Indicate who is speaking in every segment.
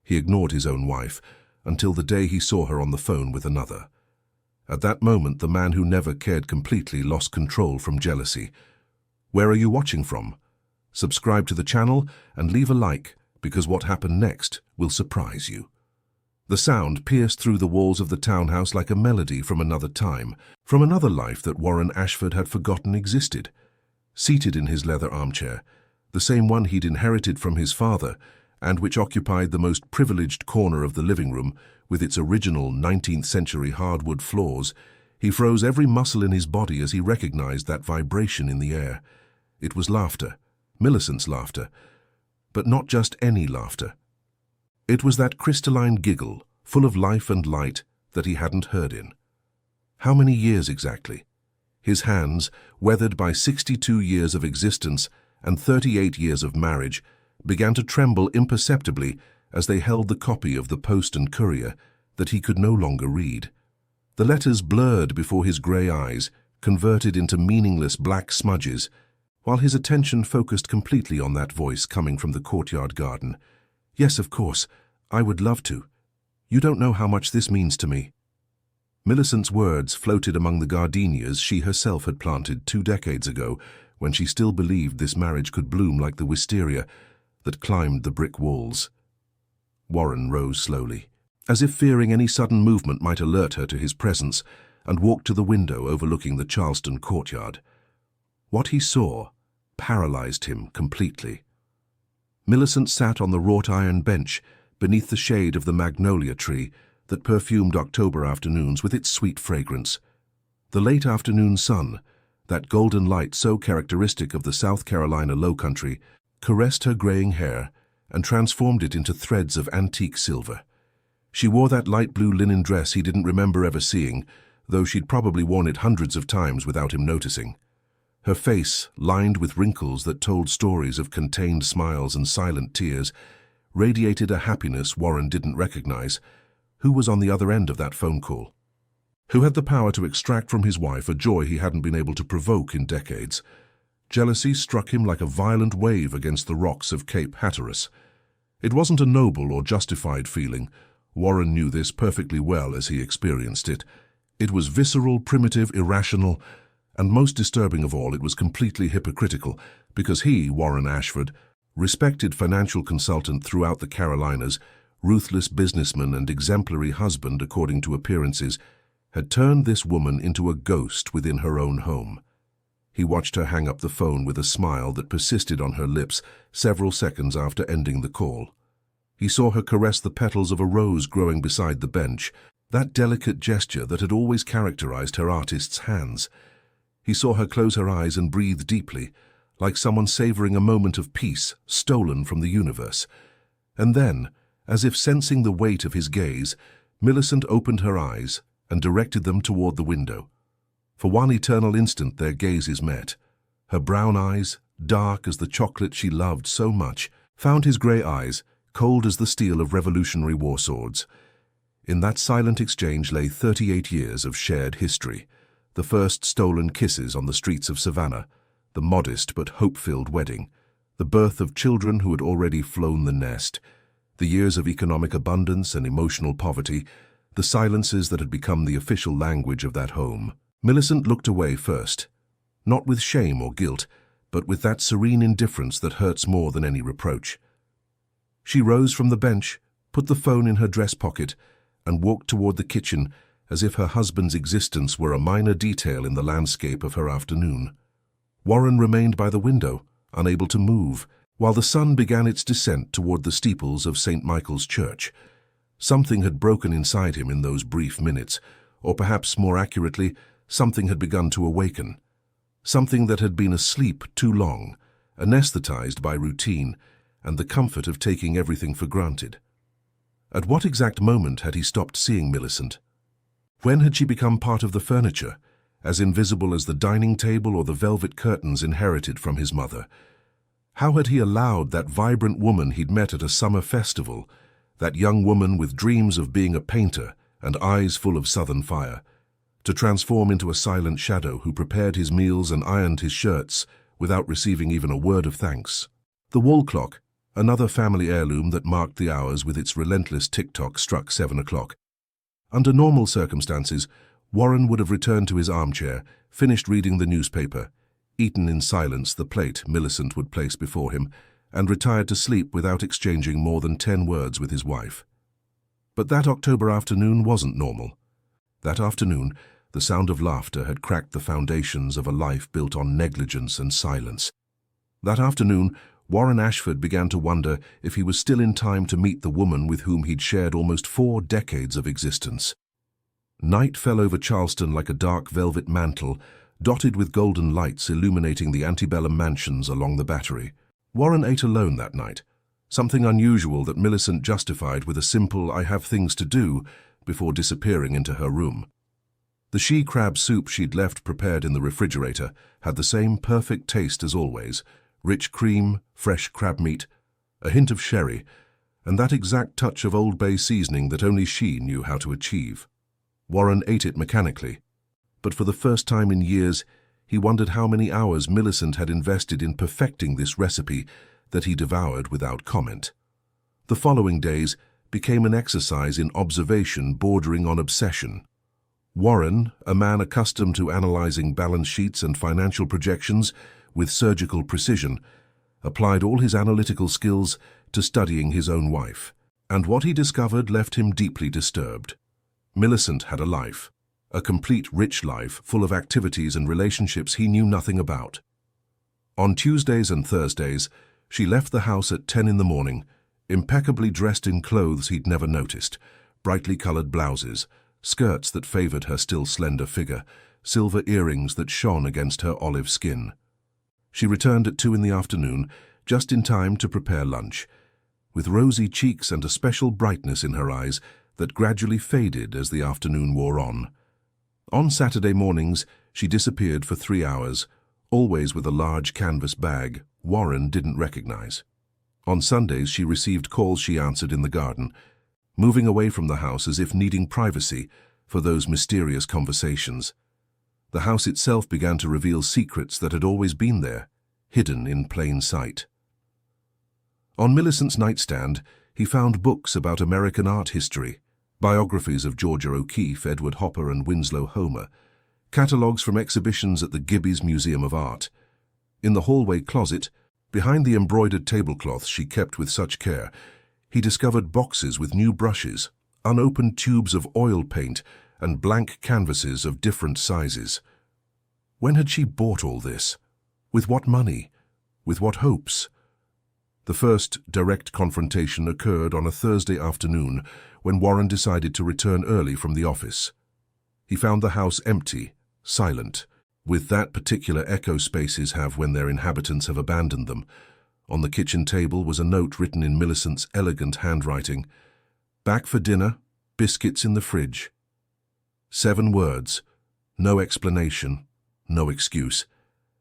Speaker 1: He ignored his own wife until the day he saw her on the phone with another. At that moment, the man who never cared completely lost control from jealousy. Where are you watching from? Subscribe to the channel and leave a like, because what happened next will surprise you. The sound pierced through the walls of the townhouse like a melody from another time, from another life that Warren Ashford had forgotten existed. Seated in his leather armchair, the same one he'd inherited from his father, and which occupied the most privileged corner of the living room with its original 19th-century hardwood floors, he froze every muscle in his body as he recognized that vibration in the air. It was laughter, Millicent's laughter, but not just any laughter. It was that crystalline giggle, full of life and light, that he hadn't heard in. How many years exactly? His hands, weathered by 62 years of existence and 38 years of marriage, began to tremble imperceptibly as they held the copy of the Post and Courier that he could no longer read. The letters blurred before his grey eyes, converted into meaningless black smudges, while his attention focused completely on that voice coming from the courtyard garden. "Yes, of course. I would love to. You don't know how much this means to me." Millicent's words floated among the gardenias she herself had planted 2 decades ago, when she still believed this marriage could bloom like the wisteria that climbed the brick walls. Warren rose slowly, as if fearing any sudden movement might alert her to his presence, and walked to the window overlooking the Charleston courtyard. What he saw paralyzed him completely. Millicent sat on the wrought-iron bench beneath the shade of the magnolia tree that perfumed October afternoons with its sweet fragrance. The late afternoon sun, that golden light so characteristic of the South Carolina Lowcountry, caressed her graying hair and transformed it into threads of antique silver. She wore that light blue linen dress he didn't remember ever seeing, though she'd probably worn it hundreds of times without him noticing. Her face, lined with wrinkles that told stories of contained smiles and silent tears, radiated a happiness Warren didn't recognize. Who was on the other end of that phone call? Who had the power to extract from his wife a joy he hadn't been able to provoke in decades? Jealousy struck him like a violent wave against the rocks of Cape Hatteras. It wasn't a noble or justified feeling. Warren knew this perfectly well as he experienced it. It was visceral, primitive, irrational, and most disturbing of all, it was completely hypocritical, because he, Warren Ashford, respected financial consultant throughout the Carolinas, ruthless businessman and exemplary husband according to appearances, had turned this woman into a ghost within her own home. He watched her hang up the phone with a smile that persisted on her lips several seconds after ending the call. He saw her caress the petals of a rose growing beside the bench, that delicate gesture that had always characterized her artist's hands. He saw her close her eyes and breathe deeply, like someone savoring a moment of peace stolen from the universe. And then, as if sensing the weight of his gaze, Millicent opened her eyes and directed them toward the window. For one eternal instant their gazes met. Her brown eyes, dark as the chocolate she loved so much, found his grey eyes, cold as the steel of Revolutionary War swords. In that silent exchange lay 38 years of shared history. The first stolen kisses on the streets of Savannah, the modest but hope-filled wedding, the birth of children who had already flown the nest, the years of economic abundance and emotional poverty, the silences that had become the official language of that home. Millicent looked away first, not with shame or guilt, but with that serene indifference that hurts more than any reproach. She rose from the bench, put the phone in her dress pocket, and walked toward the kitchen, as if her husband's existence were a minor detail in the landscape of her afternoon. Warren remained by the window, unable to move, while the sun began its descent toward the steeples of St. Michael's Church. Something had broken inside him in those brief minutes, or perhaps more accurately, something had begun to awaken. Something that had been asleep too long, anesthetized by routine and the comfort of taking everything for granted. At what exact moment had he stopped seeing Millicent? When had she become part of the furniture, as invisible as the dining table or the velvet curtains inherited from his mother? How had he allowed that vibrant woman he'd met at a summer festival, that young woman with dreams of being a painter and eyes full of southern fire, to transform into a silent shadow who prepared his meals and ironed his shirts without receiving even a word of thanks? The wall clock, Another family heirloom that marked the hours with its relentless tick-tock struck 7 o'clock. Under normal circumstances, Warren would have returned to his armchair, finished reading the newspaper, eaten in silence the plate Millicent would place before him, and retired to sleep without exchanging more than 10 words with his wife. But that October afternoon wasn't normal. That afternoon, the sound of laughter had cracked the foundations of a life built on negligence and silence. That afternoon, Warren Ashford began to wonder if he was still in time to meet the woman with whom he'd shared almost 4 decades of existence. Night fell over Charleston like a dark velvet mantle, dotted with golden lights illuminating the antebellum mansions along the Battery. Warren ate alone that night, something unusual that Millicent justified with a simple "I have things to do" before disappearing into her room. The she-crab soup she'd left prepared in the refrigerator had the same perfect taste as always: rich cream, fresh crab meat, a hint of sherry, and that exact touch of Old Bay seasoning that only she knew how to achieve. Warren ate it mechanically, but for the first time in years, he wondered how many hours Millicent had invested in perfecting this recipe that he devoured without comment. The following days became an exercise in observation bordering on obsession. Warren, a man accustomed to analyzing balance sheets and financial projections with surgical precision, applied all his analytical skills to studying his own wife, and what he discovered left him deeply disturbed. Millicent had a life, a complete rich life full of activities and relationships he knew nothing about. On Tuesdays and Thursdays, she left the house at 10 in the morning, impeccably dressed in clothes he'd never noticed, brightly colored blouses, skirts that favored her still slender figure, silver earrings that shone against her olive skin. She returned at 2 in the afternoon, just in time to prepare lunch, with rosy cheeks and a special brightness in her eyes that gradually faded as the afternoon wore on. On Saturday mornings, she disappeared for 3 hours, always with a large canvas bag Warren didn't recognize. On Sundays, she received calls she answered in the garden, moving away from the house as if needing privacy for those mysterious conversations. The house itself began to reveal secrets that had always been there, hidden in plain sight. On Millicent's nightstand, he found books about American art history, biographies of Georgia O'Keeffe, Edward Hopper, and Winslow Homer, catalogues from exhibitions at the Gibby's Museum of Art. In the hallway closet, behind the embroidered tablecloths she kept with such care, he discovered boxes with new brushes, unopened tubes of oil paint, and blank canvases of different sizes. When had she bought all this? With what money? With what hopes? The first direct confrontation occurred on a Thursday afternoon when Warren decided to return early from the office. He found the house empty, silent, with that particular echo spaces have when their inhabitants have abandoned them. On the kitchen table was a note written in Millicent's elegant handwriting: "Back for dinner, biscuits in the fridge." 7 words, no explanation, no excuse,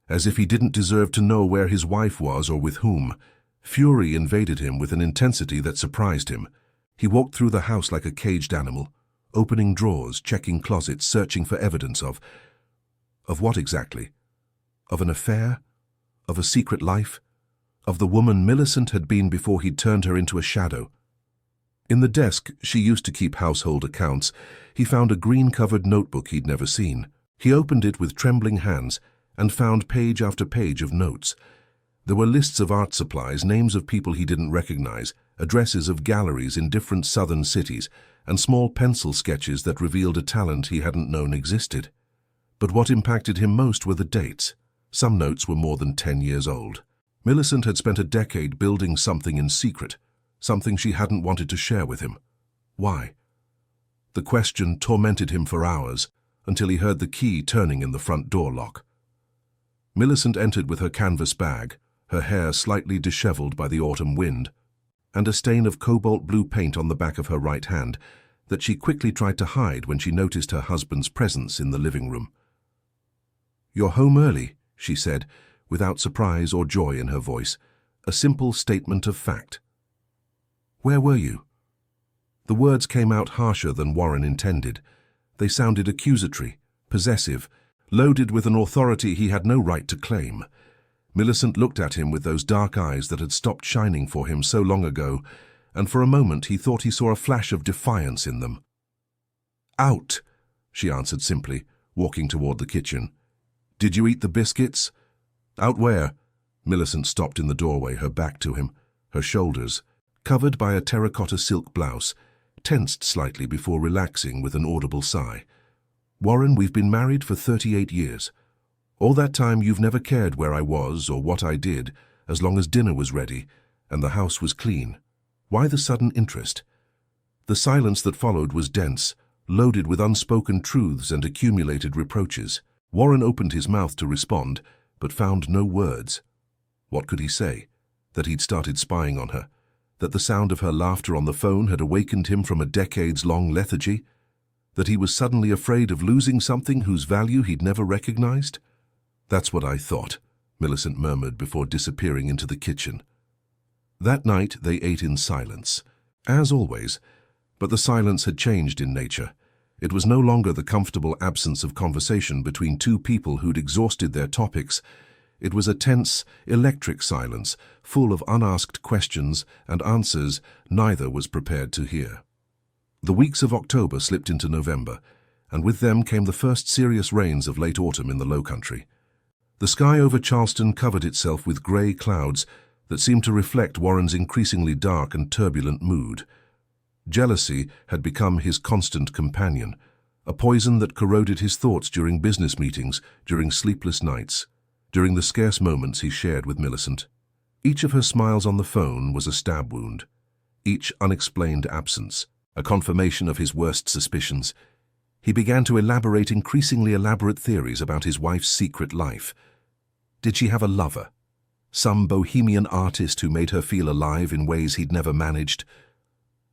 Speaker 1: as if he didn't deserve to know where his wife was or with whom. Fury invaded him with an intensity that surprised him. He walked through the house like a caged animal, opening drawers, checking closets, searching for evidence of what exactly? Of an affair? Of a secret life? Of the woman Millicent had been before he'd turned her into a shadow? In the desk she used to keep household accounts, he found a green-covered notebook he'd never seen. He opened it with trembling hands and found page after page of notes. There were lists of art supplies, names of people he didn't recognize, addresses of galleries in different southern cities, and small pencil sketches that revealed a talent he hadn't known existed. But what impacted him most were the dates. Some notes were more than 10 years old. Millicent had spent a decade building something in secret, something she hadn't wanted to share with him. Why? The question tormented him for hours, until he heard the key turning in the front door lock. Millicent entered with her canvas bag, her hair slightly disheveled by the autumn wind, and a stain of cobalt blue paint on the back of her right hand that she quickly tried to hide when she noticed her husband's presence in the living room. "You're home early," she said, without surprise or joy in her voice, a simple statement of fact. "Where were you?" The words came out harsher than Warren intended. They sounded accusatory, possessive, loaded with an authority he had no right to claim. Millicent looked at him with those dark eyes that had stopped shining for him so long ago, and for a moment he thought he saw a flash of defiance in them. "Out," she answered simply, walking toward the kitchen. "Did you eat the biscuits?" "Out where?" Millicent stopped in the doorway, her back to him, her shoulders, covered by a terracotta silk blouse, tensed slightly before relaxing with an audible sigh. "Warren, we've been married for 38 years. All that time you've never cared where I was or what I did, as long as dinner was ready and the house was clean. Why the sudden interest?" The silence that followed was dense, loaded with unspoken truths and accumulated reproaches. Warren opened his mouth to respond, but found no words. What could he say? That he'd started spying on her? That the sound of her laughter on the phone had awakened him from a decades-long lethargy? That he was suddenly afraid of losing something whose value he'd never recognized? "That's what I thought," Millicent murmured before disappearing into the kitchen. That night they ate in silence, as always, but the silence had changed in nature. It was no longer the comfortable absence of conversation between two people who'd exhausted their topics. It was a tense, electric silence, full of unasked questions and answers neither was prepared to hear. The weeks of October slipped into November, and with them came the first serious rains of late autumn in the Low Country. The sky over Charleston covered itself with grey clouds that seemed to reflect Warren's increasingly dark and turbulent mood. Jealousy had become his constant companion, a poison that corroded his thoughts during business meetings, during sleepless nights, during the scarce moments he shared with Millicent. Each of her smiles on the phone was a stab wound, each unexplained absence, a confirmation of his worst suspicions. He began to elaborate increasingly elaborate theories about his wife's secret life. Did she have a lover? Some bohemian artist who made her feel alive in ways he'd never managed?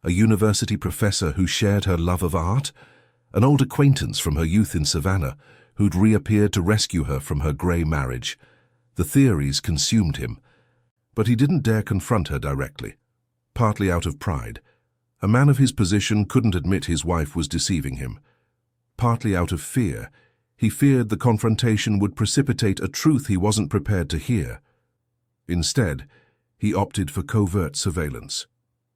Speaker 1: A university professor who shared her love of art? An old acquaintance from her youth in Savannah who'd reappeared to rescue her from her grey marriage? The theories consumed him, but he didn't dare confront her directly, partly out of pride. A man of his position couldn't admit his wife was deceiving him. Partly out of fear, he feared the confrontation would precipitate a truth he wasn't prepared to hear. Instead, he opted for covert surveillance.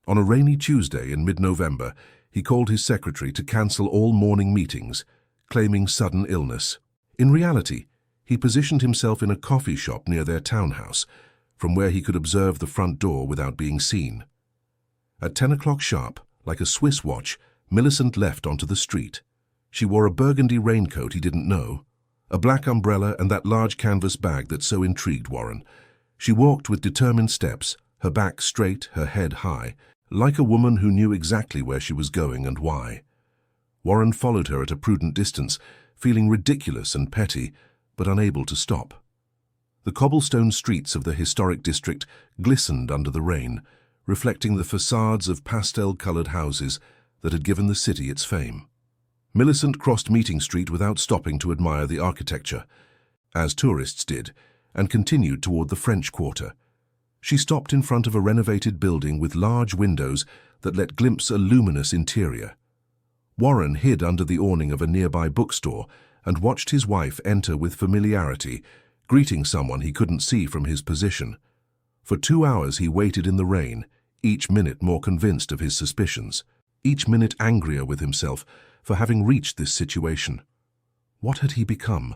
Speaker 1: On a rainy Tuesday in mid-November, he called his secretary to cancel all morning meetings, claiming sudden illness. In reality, he positioned himself in a coffee shop near their townhouse, from where he could observe the front door without being seen. At 10 o'clock sharp, like a Swiss watch, Millicent left onto the street. She wore a burgundy raincoat he didn't know, a black umbrella and that large canvas bag that so intrigued Warren. She walked with determined steps, her back straight, her head high, like a woman who knew exactly where she was going and why. Warren followed her at a prudent distance, feeling ridiculous and petty, but unable to stop. The cobblestone streets of the historic district glistened under the rain, reflecting the facades of pastel-colored houses that had given the city its fame. Millicent crossed Meeting Street without stopping to admire the architecture, as tourists did, and continued toward the French Quarter. She stopped in front of a renovated building with large windows that let glimpse a luminous interior. Warren hid under the awning of a nearby bookstore and watched his wife enter with familiarity, greeting someone he couldn't see from his position. For 2 hours he waited in the rain, each minute more convinced of his suspicions, each minute angrier with himself for having reached this situation. What had he become?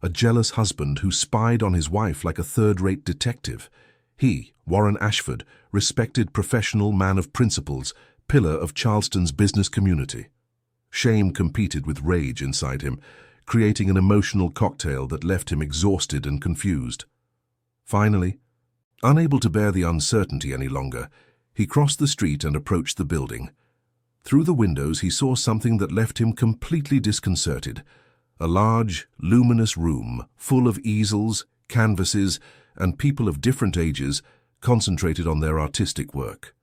Speaker 1: A jealous husband who spied on his wife like a third-rate detective. He, Warren Ashford, respected professional man of principles, pillar of Charleston's business community. Shame competed with rage inside him, creating an emotional cocktail that left him exhausted and confused. Finally, unable to bear the uncertainty any longer, he crossed the street and approached the building. Through the windows he saw something that left him completely disconcerted. A large, luminous room full of easels, canvases, and people of different ages concentrated on their artistic work.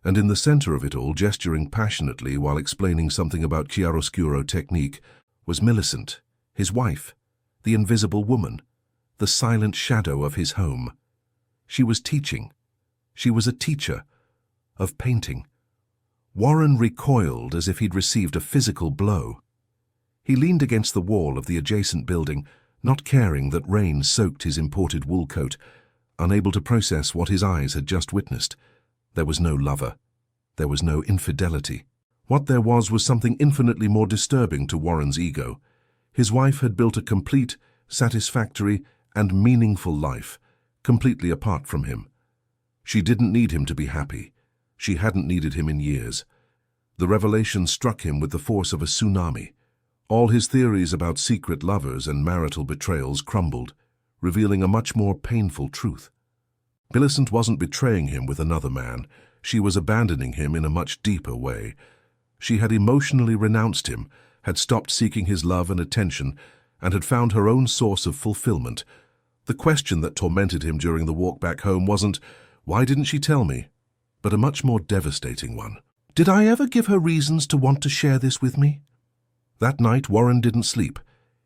Speaker 1: And in the center of it all, gesturing passionately while explaining something about chiaroscuro technique, was Millicent, his wife, the invisible woman, the silent shadow of his home. She was teaching. She was a teacher of painting. Warren recoiled as if he'd received a physical blow. He leaned against the wall of the adjacent building, not caring that rain soaked his imported wool coat, unable to process what his eyes had just witnessed. There was no lover. There was no infidelity. What there was something infinitely more disturbing to Warren's ego. His wife had built a complete, satisfactory, and meaningful life, completely apart from him. She didn't need him to be happy. She hadn't needed him in years. The revelation struck him with the force of a tsunami. All his theories about secret lovers and marital betrayals crumbled, revealing a much more painful truth. Millicent wasn't betraying him with another man. She was abandoning him in a much deeper way. She had emotionally renounced him, had stopped seeking his love and attention, and had found her own source of fulfillment. The question that tormented him during the walk back home wasn't, "Why didn't she tell me?" but a much more devastating one. "Did I ever give her reasons to want to share this with me?" That night, Warren didn't sleep.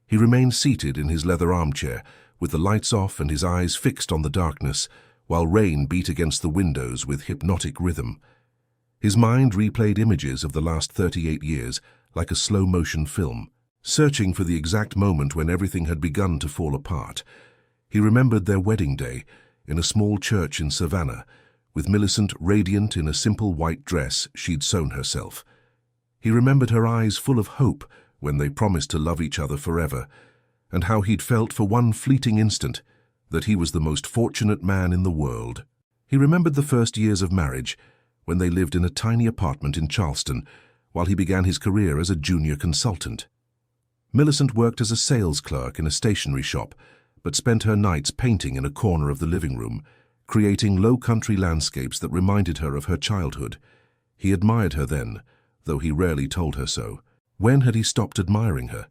Speaker 1: He remained seated in his leather armchair, with the lights off and his eyes fixed on the darkness, while rain beat against the windows with hypnotic rhythm. His mind replayed images of the last 38 years, like a slow-motion film, searching for the exact moment when everything had begun to fall apart. He remembered their wedding day, in a small church in Savannah, with Millicent radiant in a simple white dress she'd sewn herself. He remembered her eyes full of hope when they promised to love each other forever, and how he'd felt for one fleeting instant that he was the most fortunate man in the world. He remembered the first years of marriage, when they lived in a tiny apartment in Charleston, while he began his career as a junior consultant. Millicent worked as a sales clerk in a stationery shop, but spent her nights painting in a corner of the living room, creating low-country landscapes that reminded her of her childhood. He admired her then, though he rarely told her so. When had he stopped admiring her?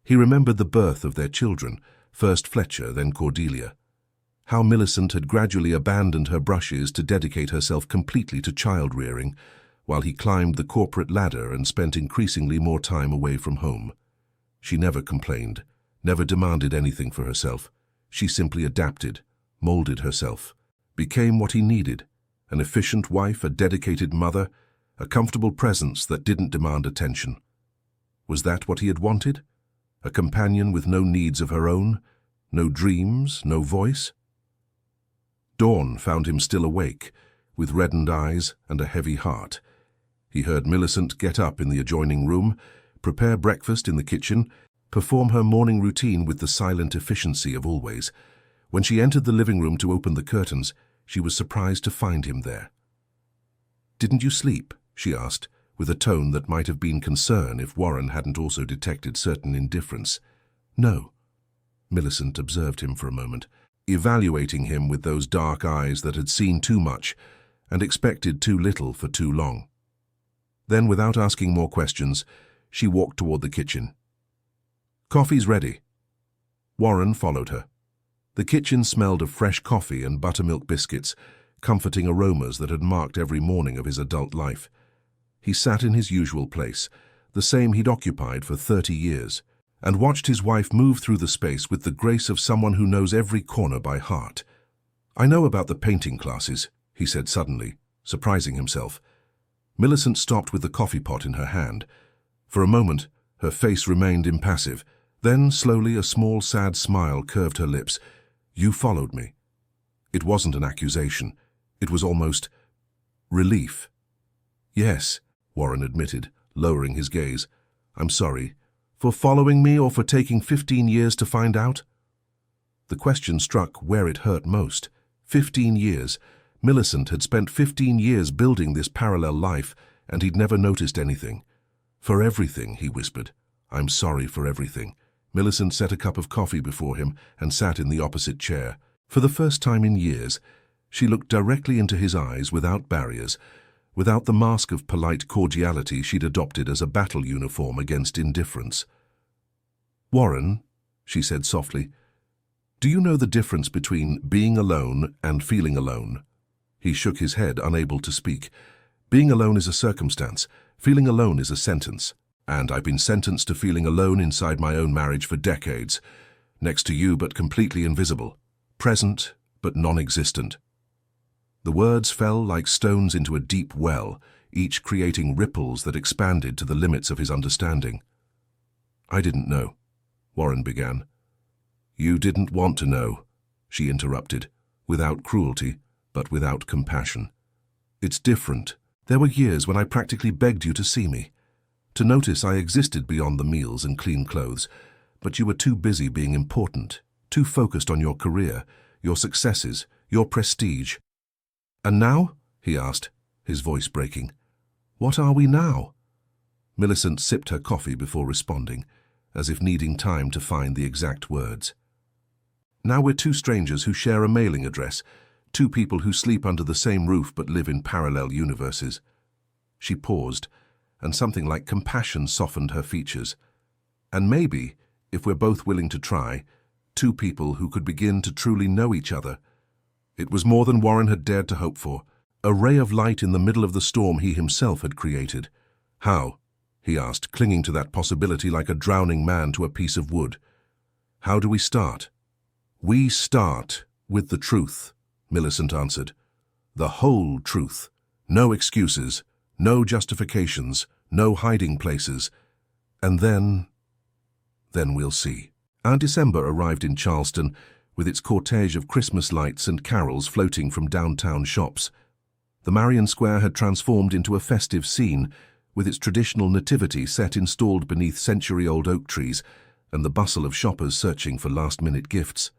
Speaker 1: He remembered the birth of their children, first Fletcher, then Cordelia. How Millicent had gradually abandoned her brushes to dedicate herself completely to child-rearing, while he climbed the corporate ladder and spent increasingly more time away from home. She never complained, never demanded anything for herself. She simply adapted, molded herself, became what he needed: an efficient wife, a dedicated mother, a comfortable presence that didn't demand attention. Was that what he had wanted? A companion with no needs of her own, no dreams, no voice? Dawn found him still awake, with reddened eyes and a heavy heart. He heard Millicent get up in the adjoining room, prepare breakfast in the kitchen, perform her morning routine with the silent efficiency of always. When she entered the living room to open the curtains, she was surprised to find him there. "Didn't you sleep?" she asked, with a tone that might have been concern if Warren hadn't also detected certain indifference. "No." Millicent observed him for a moment, evaluating him with those dark eyes that had seen too much and expected too little for too long. Then, without asking more questions, she walked toward the kitchen. "Coffee's ready." Warren followed her. The kitchen smelled of fresh coffee and buttermilk biscuits, comforting aromas that had marked every morning of his adult life. He sat in his usual place, the same he'd occupied for 30 years, and watched his wife move through the space with the grace of someone who knows every corner by heart. "I know about the painting classes," he said suddenly, surprising himself. Millicent stopped with the coffee pot in her hand. For a moment, her face remained impassive. Then, slowly, a small, sad smile curved her lips. "You followed me." It wasn't an accusation. It was almost relief. "Yes," Warren admitted, lowering his gaze. "I'm sorry. For following me or for taking 15 years to find out?" The question struck where it hurt most. 15 years. Millicent had spent 15 years building this parallel life, and he'd never noticed anything. "For everything," he whispered. "I'm sorry for everything." Millicent set a cup of coffee before him and sat in the opposite chair. For the first time in years, she looked directly into his eyes without barriers, without the mask of polite cordiality she'd adopted as a battle uniform against indifference. "Warren," she said softly, "do you know the difference between being alone and feeling alone?" He shook his head, unable to speak. "Being alone is a circumstance. Feeling alone is a sentence. And I've been sentenced to feeling alone inside my own marriage for decades. Next to you, but completely invisible. Present, but non-existent." The words fell like stones into a deep well, each creating ripples that expanded to the limits of his understanding. "I didn't know," Warren began. You didn't want to know, she interrupted, without cruelty, but without compassion. It's different. There were years when I practically begged you to see me, to notice I existed beyond the meals and clean clothes, but you were too busy being important, too focused on your career, your successes, your prestige. And now? He asked, his voice breaking. What are we now? Millicent sipped her coffee before responding, as if needing time to find the exact words. Now we're two strangers who share a mailing address, two people who sleep under the same roof but live in parallel universes. She paused, and something like compassion softened her features. And maybe, if we're both willing to try, two people who could begin to truly know each other. It was more than Warren had dared to hope for, a ray of light in the middle of the storm he himself had created. How? He asked, clinging to that possibility like a drowning man to a piece of wood. How do we start? We start with the truth, Millicent answered. The whole truth. No excuses, no justifications, no hiding places. And then we'll see. Our December arrived in Charleston, with its cortege of Christmas lights and carols floating from downtown shops. The Marion Square had transformed into a festive scene, with its traditional nativity set installed beneath century-old oak trees and the bustle of shoppers searching for last-minute gifts.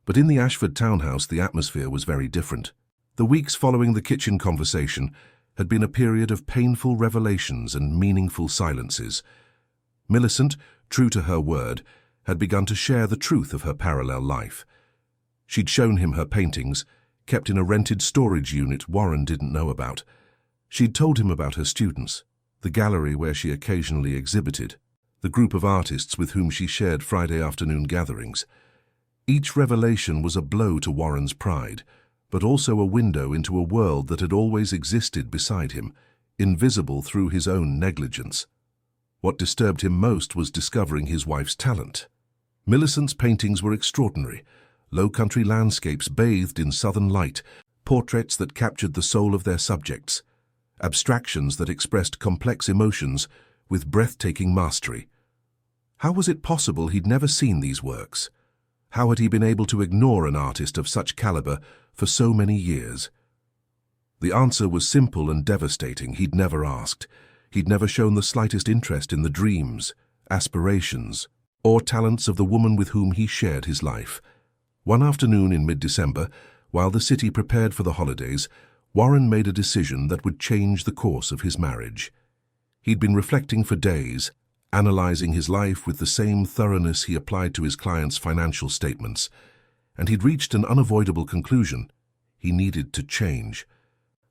Speaker 1: But in the Ashford townhouse, the atmosphere was very different. The weeks following the kitchen conversation had been a period of painful revelations and meaningful silences. Millicent, true to her word, had begun to share the truth of her parallel life. She'd shown him her paintings, kept in a rented storage unit Warren didn't know about. She'd told him about her students, the gallery where she occasionally exhibited, the group of artists with whom she shared Friday afternoon gatherings. Each revelation was a blow to Warren's pride, but also a window into a world that had always existed beside him, invisible through his own negligence. What disturbed him most was discovering his wife's talent. Millicent's paintings were extraordinary, low-country landscapes bathed in southern light, portraits that captured the soul of their subjects, abstractions that expressed complex emotions with breathtaking mastery. How was it possible he'd never seen these works? How had he been able to ignore an artist of such caliber for so many years? The answer was simple and devastating. He'd never asked. He'd never shown the slightest interest in the dreams, aspirations, or talents of the woman with whom he shared his life. One afternoon in mid-December, while the city prepared for the holidays, Warren made a decision that would change the course of his marriage. He'd been reflecting for days, analyzing his life with the same thoroughness he applied to his clients' financial statements, and he'd reached an unavoidable conclusion. He needed to change.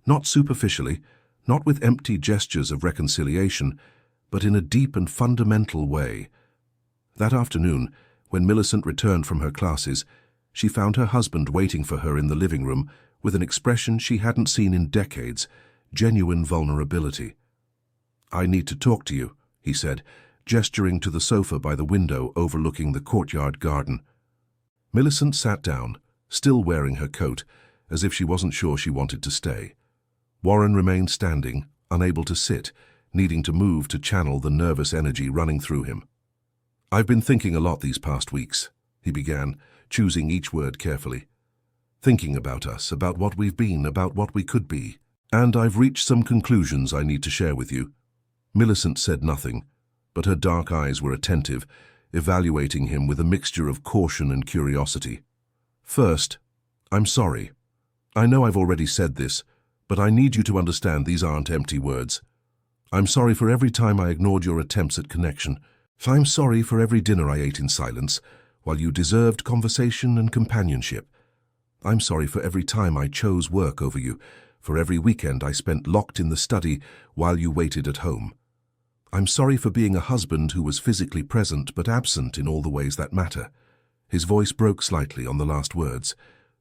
Speaker 1: Not superficially, not with empty gestures of reconciliation, but in a deep and fundamental way. That afternoon, when Millicent returned from her classes, she found her husband waiting for her in the living room with an expression she hadn't seen in decades, genuine vulnerability. "I need to talk to you," he said, gesturing to the sofa by the window overlooking the courtyard garden. Millicent sat down, still wearing her coat, as if she wasn't sure she wanted to stay. Warren remained standing, unable to sit, needing to move to channel the nervous energy running through him. "I've been thinking a lot these past weeks," he began, choosing each word carefully. "Thinking about us, about what we've been, about what we could be. And I've reached some conclusions I need to share with you." Millicent said nothing, but her dark eyes were attentive, evaluating him with a mixture of caution and curiosity. "First, I'm sorry. I know I've already said this, but I need you to understand these aren't empty words. I'm sorry for every time I ignored your attempts at connection. I'm sorry for every dinner I ate in silence, while you deserved conversation and companionship. I'm sorry for every time I chose work over you, for every weekend I spent locked in the study while you waited at home. I'm sorry for being a husband who was physically present but absent in all the ways that matter." His voice broke slightly on the last words,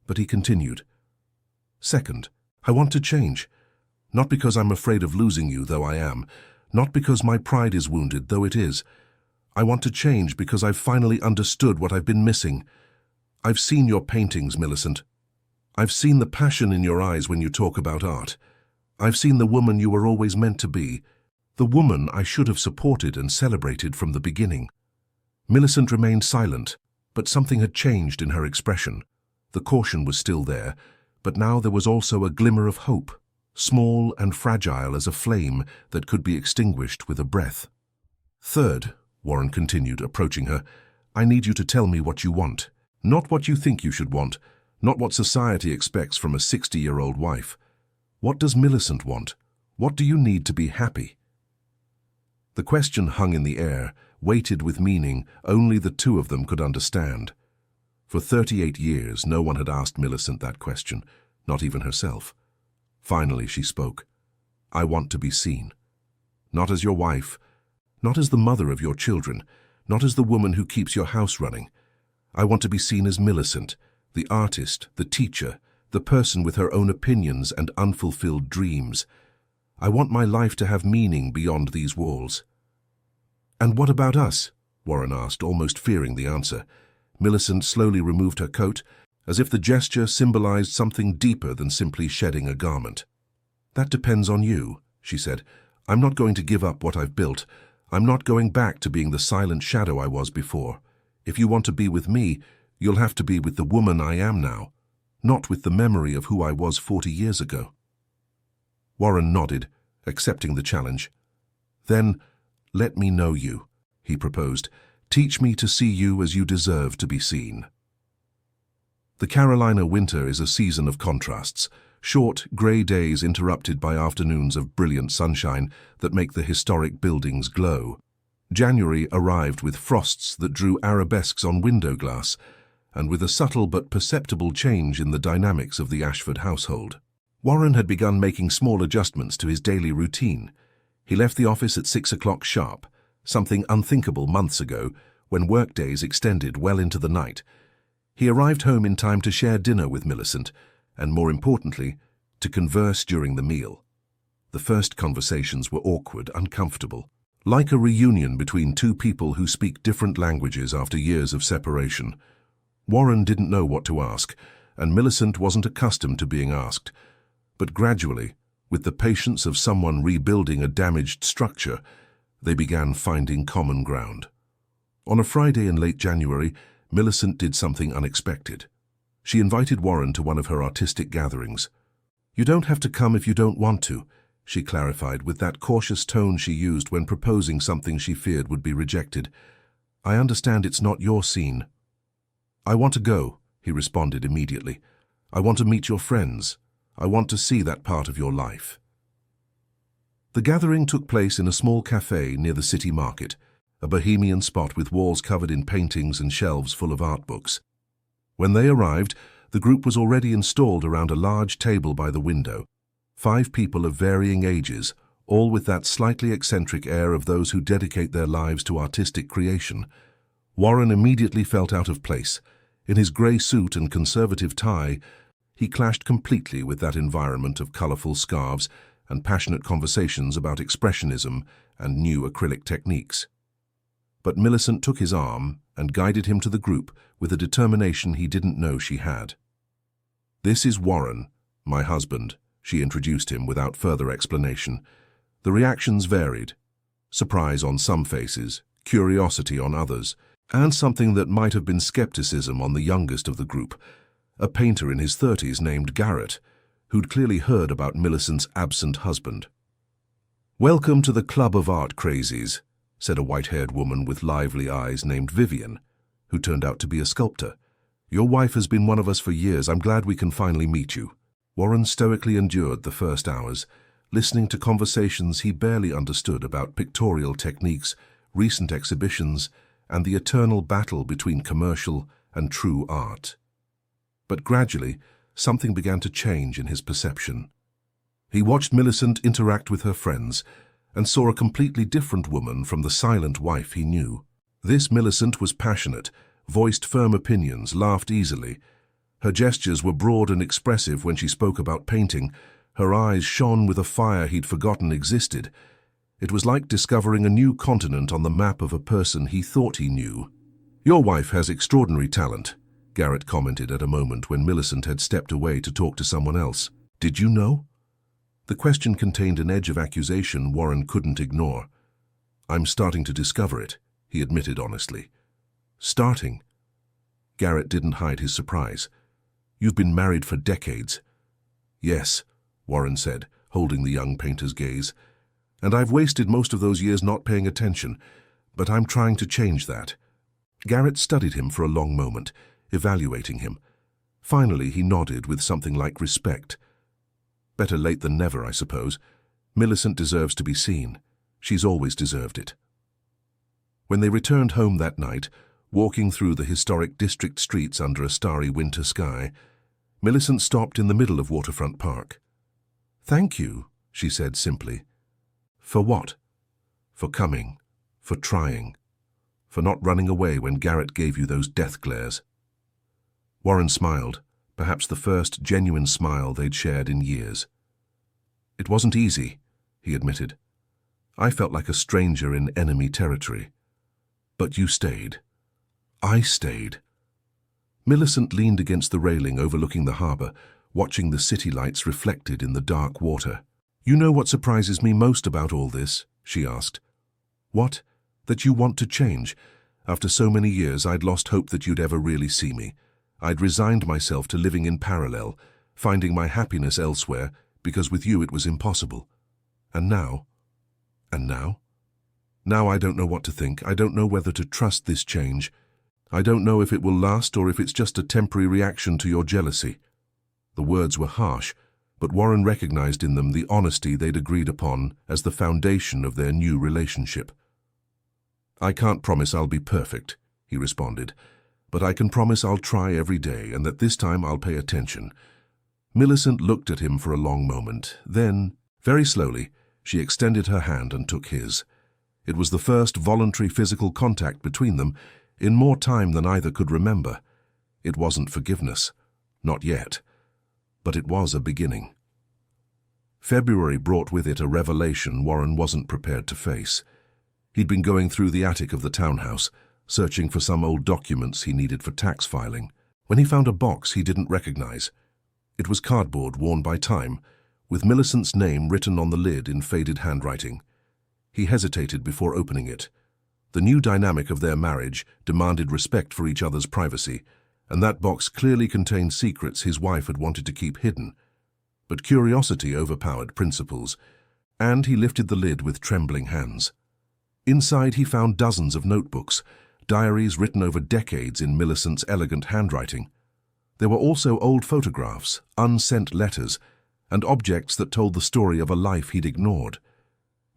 Speaker 1: but he continued. "Second, I want to change. Not because I'm afraid of losing you, though I am. Not because my pride is wounded, though it is. I want to change because I've finally understood what I've been missing. I've seen your paintings, Millicent. I've seen the passion in your eyes when you talk about art. I've seen the woman you were always meant to be, the woman I should have supported and celebrated from the beginning." Millicent remained silent, But something had changed in her expression. The caution was still there, but now there was also a glimmer of hope, small and fragile as a flame that could be extinguished with a breath. "Third," Warren continued, approaching her, "I need you to tell me what you want. Not what you think you should want, not what society expects from a 60-year-old wife. What does Millicent want? What do you need to be happy?" The question hung in the air, weighted with meaning only the two of them could understand. For 38 years, no one had asked Millicent that question, not even herself. Finally, she spoke. "I want to be seen. Not as your wife, not as the mother of your children, not as the woman who keeps your house running. I want to be seen as Millicent, the artist, the teacher, the person with her own opinions and unfulfilled dreams. I want my life to have meaning beyond these walls." "And what about us?" Warren asked, almost fearing the answer. Millicent slowly removed her coat, as if the gesture symbolized something deeper than simply shedding a garment. "That depends on you," she said. "I'm not going to give up what I've built. I'm not going back to being the silent shadow I was before. If you want to be with me, you'll have to be with the woman I am now, not with the memory of who I was 40 years ago." Warren nodded, accepting the challenge. "Then, let me know you," he proposed. "Teach me to see you as you deserve to be seen." The Carolina winter is a season of contrasts, short, grey days interrupted by afternoons of brilliant sunshine that make the historic buildings glow. January arrived with frosts that drew arabesques on window glass, and with a subtle but perceptible change in the dynamics of the Ashford household. Warren had begun making small adjustments to his daily routine. He left the office at 6 o'clock sharp, something unthinkable months ago, when workdays extended well into the night. He arrived home in time to share dinner with Millicent, and more importantly, to converse during the meal. The first conversations were awkward, uncomfortable, like a reunion between two people who speak different languages after years of separation. Warren didn't know what to ask, and Millicent wasn't accustomed to being asked. But gradually, with the patience of someone rebuilding a damaged structure, they began finding common ground. On a Friday in late January, Millicent did something unexpected. She invited Warren to one of her artistic gatherings. "You don't have to come if you don't want to," she clarified with that cautious tone she used when proposing something she feared would be rejected. "I understand it's not your scene." "I want to go," he responded immediately. "I want to meet your friends. I want to see that part of your life." The gathering took place in a small cafe near the city market, a bohemian spot with walls covered in paintings and shelves full of art books. When they arrived, the group was already installed around a large table by the window. 5 people of varying ages, all with that slightly eccentric air of those who dedicate their lives to artistic creation. Warren immediately felt out of place. In his grey suit and conservative tie, he clashed completely with that environment of colourful scarves and passionate conversations about expressionism and new acrylic techniques. But Millicent took his arm and guided him to the group with a determination he didn't know she had. "This is Warren, my husband," she introduced him without further explanation. The reactions varied. Surprise on some faces, curiosity on others, and something that might have been skepticism on the youngest of the group, a painter in his 30s named Garrett, who'd clearly heard about Millicent's absent husband. "Welcome to the Club of Art Crazies," said a white-haired woman with lively eyes named Vivian, who turned out to be a sculptor. "Your wife has been one of us for years. I'm glad we can finally meet you." Warren stoically endured the first hours, listening to conversations he barely understood about pictorial techniques, recent exhibitions, and the eternal battle between commercial and true art. But gradually, something began to change in his perception. He watched Millicent interact with her friends and saw a completely different woman from the silent wife he knew. This Millicent was passionate, voiced firm opinions, laughed easily. Her gestures were broad and expressive when she spoke about painting. Her eyes shone with a fire he'd forgotten existed. It was like discovering a new continent on the map of a person he thought he knew. "Your wife has extraordinary talent," Garrett commented at a moment when Millicent had stepped away to talk to someone else. "Did you know?" The question contained an edge of accusation Warren couldn't ignore. "I'm starting to discover it," he admitted honestly. "Starting?" Garrett didn't hide his surprise. "You've been married for decades." "Yes," Warren said, holding the young painter's gaze. "And I've wasted most of those years not paying attention, but I'm trying to change that." Garrett studied him for a long moment, evaluating him. Finally, he nodded with something like respect. "Better late than never, I suppose. Millicent deserves to be seen. She's always deserved it." When they returned home that night, walking through the historic district streets under a starry winter sky, Millicent stopped in the middle of Waterfront Park. "Thank you," she said simply. "For what?" "For coming, for trying, for not running away when Garrett gave you those death glares." Warren smiled, perhaps the first genuine smile they'd shared in years. "It wasn't easy," he admitted. "I felt like a stranger in enemy territory. But you stayed. I stayed." Millicent leaned against the railing overlooking the harbor, watching the city lights reflected in the dark water. "You know what surprises me most about all this?" she asked. "What? That you want to change. After so many years, I'd lost hope that you'd ever really see me. I'd resigned myself to living in parallel, finding my happiness elsewhere, because with you it was impossible. And now? And now? Now I don't know what to think. I don't know whether to trust this change. I don't know if it will last or if it's just a temporary reaction to your jealousy." The words were harsh, but Warren recognized in them the honesty they'd agreed upon as the foundation of their new relationship. "I can't promise I'll be perfect," he responded, "but I can promise I'll try every day and that this time I'll pay attention." Millicent looked at him for a long moment. Then, very slowly, she extended her hand and took his. It was the first voluntary physical contact between them in more time than either could remember. It wasn't forgiveness. Not yet. But it was a beginning. February brought with it a revelation Warren wasn't prepared to face. He'd been going through the attic of the townhouse, searching for some old documents he needed for tax filing, when he found a box he didn't recognize. It was cardboard worn by time, with Millicent's name written on the lid in faded handwriting. He hesitated before opening it. The new dynamic of their marriage demanded respect for each other's privacy, and that box clearly contained secrets his wife had wanted to keep hidden. But curiosity overpowered principles, and he lifted the lid with trembling hands. Inside he found dozens of notebooks, diaries written over decades in Millicent's elegant handwriting. There were also old photographs, unsent letters, and objects that told the story of a life he'd ignored.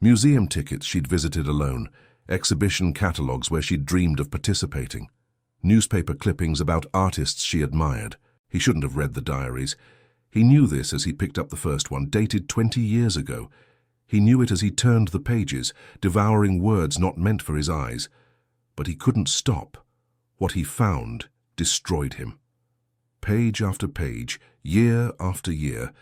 Speaker 1: Museum tickets she'd visited alone, exhibition catalogues where she'd dreamed of participating, newspaper clippings about artists she admired. He shouldn't have read the diaries. He knew this as he picked up the first one, dated 20 years ago. He knew it as he turned the pages, devouring words not meant for his eyes. But he couldn't stop. What he found destroyed him. Page after page, year after year,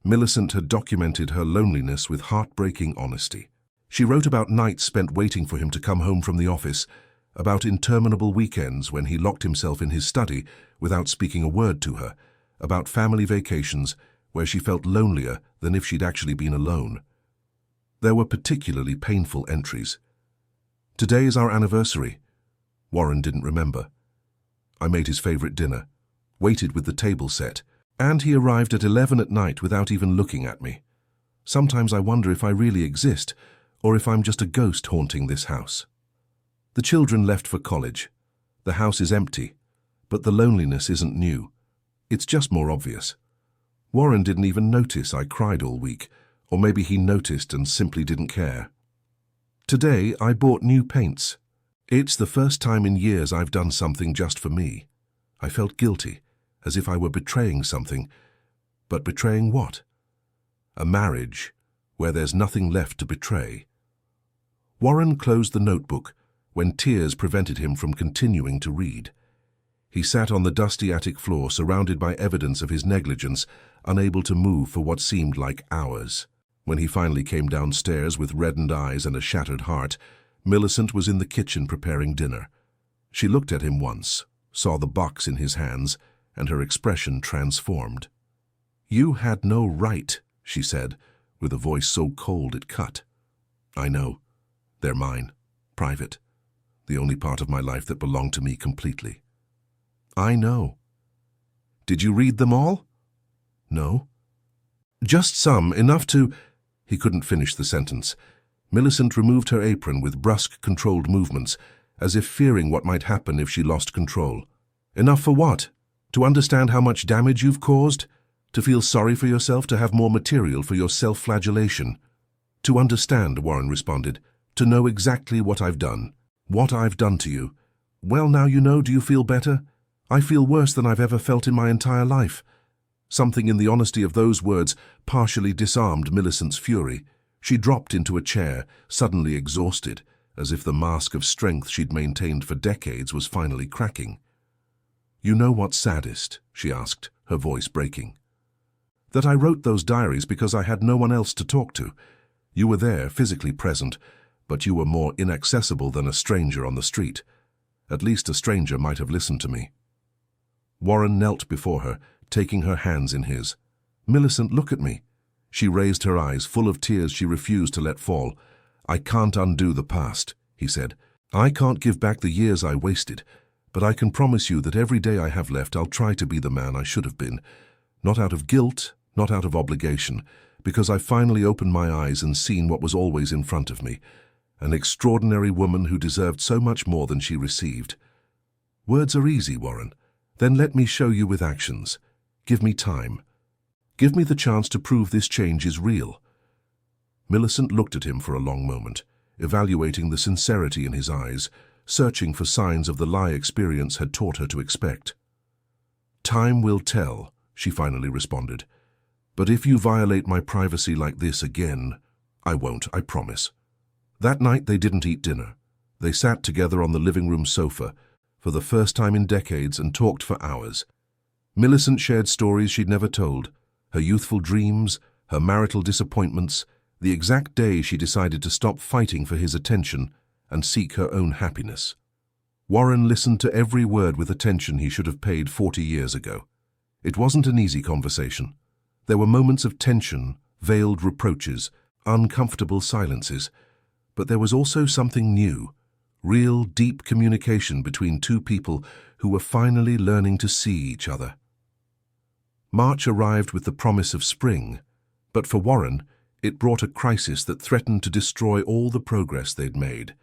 Speaker 1: Millicent had documented her loneliness with heartbreaking honesty. She wrote about nights spent waiting for him to come home from the office, about interminable weekends when he locked himself in his study without speaking a word to her, about family vacations where she felt lonelier than if she'd actually been alone. There were particularly painful entries. "Today is our anniversary." Warren didn't remember. "I made his favorite dinner, waited with the table set, and he arrived at 11 at night without even looking at me. Sometimes I wonder if I really exist, or if I'm just a ghost haunting this house." The children left for college. The house is empty, but the loneliness isn't new. It's just more obvious. Warren didn't even notice I cried all week, or maybe he noticed and simply didn't care. "Today I bought new paints. It's the first time in years I've done something just for me. I felt guilty, as if I were betraying something. But betraying what? A marriage where there's nothing left to betray." Warren closed the notebook when tears prevented him from continuing to read. He sat on the dusty attic floor surrounded by evidence of his negligence, unable to move for what seemed like hours. When he finally came downstairs with reddened eyes and a shattered heart, Millicent was in the kitchen preparing dinner. She looked at him once, saw the box in his hands, and her expression transformed. "You had no right," she said, with a voice so cold it cut. "I know. They're mine. Private. The only part of my life that belonged to me completely." I know. Did you read them all? No. Just some, enough to... He couldn't finish the sentence. Millicent removed her apron with brusque, controlled movements, as if fearing what might happen if she lost control. Enough for what? To understand how much damage you've caused? To feel sorry for yourself, to have more material for your self-flagellation? To understand, Warren responded. To know exactly what I've done. What I've done to you. Well, now you know, do you feel better? I feel worse than I've ever felt in my entire life. Something in the honesty of those words partially disarmed Millicent's fury. She dropped into a chair, suddenly exhausted, as if the mask of strength she'd maintained for decades was finally cracking. You know what's saddest? She asked, her voice breaking. That I wrote those diaries because I had no one else to talk to. You were there, physically present, but you were more inaccessible than a stranger on the street. At least a stranger might have listened to me. Warren knelt before her, taking her hands in his. Millicent, look at me. She raised her eyes, full of tears she refused to let fall. I can't undo the past, he said. I can't give back the years I wasted, but I can promise you that every day I have left I'll try to be the man I should have been. Not out of guilt, not out of obligation, because I finally opened my eyes and seen what was always in front of me. An extraordinary woman who deserved so much more than she received. Words are easy, Warren. Then let me show you with actions. Give me time. Give me the chance to prove this change is real. Millicent looked at him for a long moment, evaluating the sincerity in his eyes, searching for signs of the lie experience had taught her to expect. Time will tell, she finally responded. But if you violate my privacy like this again, I won't, I promise. That night they didn't eat dinner. They sat together on the living room sofa, for the first time in decades, and talked for hours. Millicent shared stories she'd never told, her youthful dreams, her marital disappointments, the exact day she decided to stop fighting for his attention and seek her own happiness. Warren listened to every word with attention he should have paid 40 years ago. It wasn't an easy conversation. There were moments of tension, veiled reproaches, uncomfortable silences, but there was also something new, real, deep communication between two people who were finally learning to see each other. March arrived with the promise of spring, but for Warren, it brought a crisis that threatened to destroy all the progress they'd made.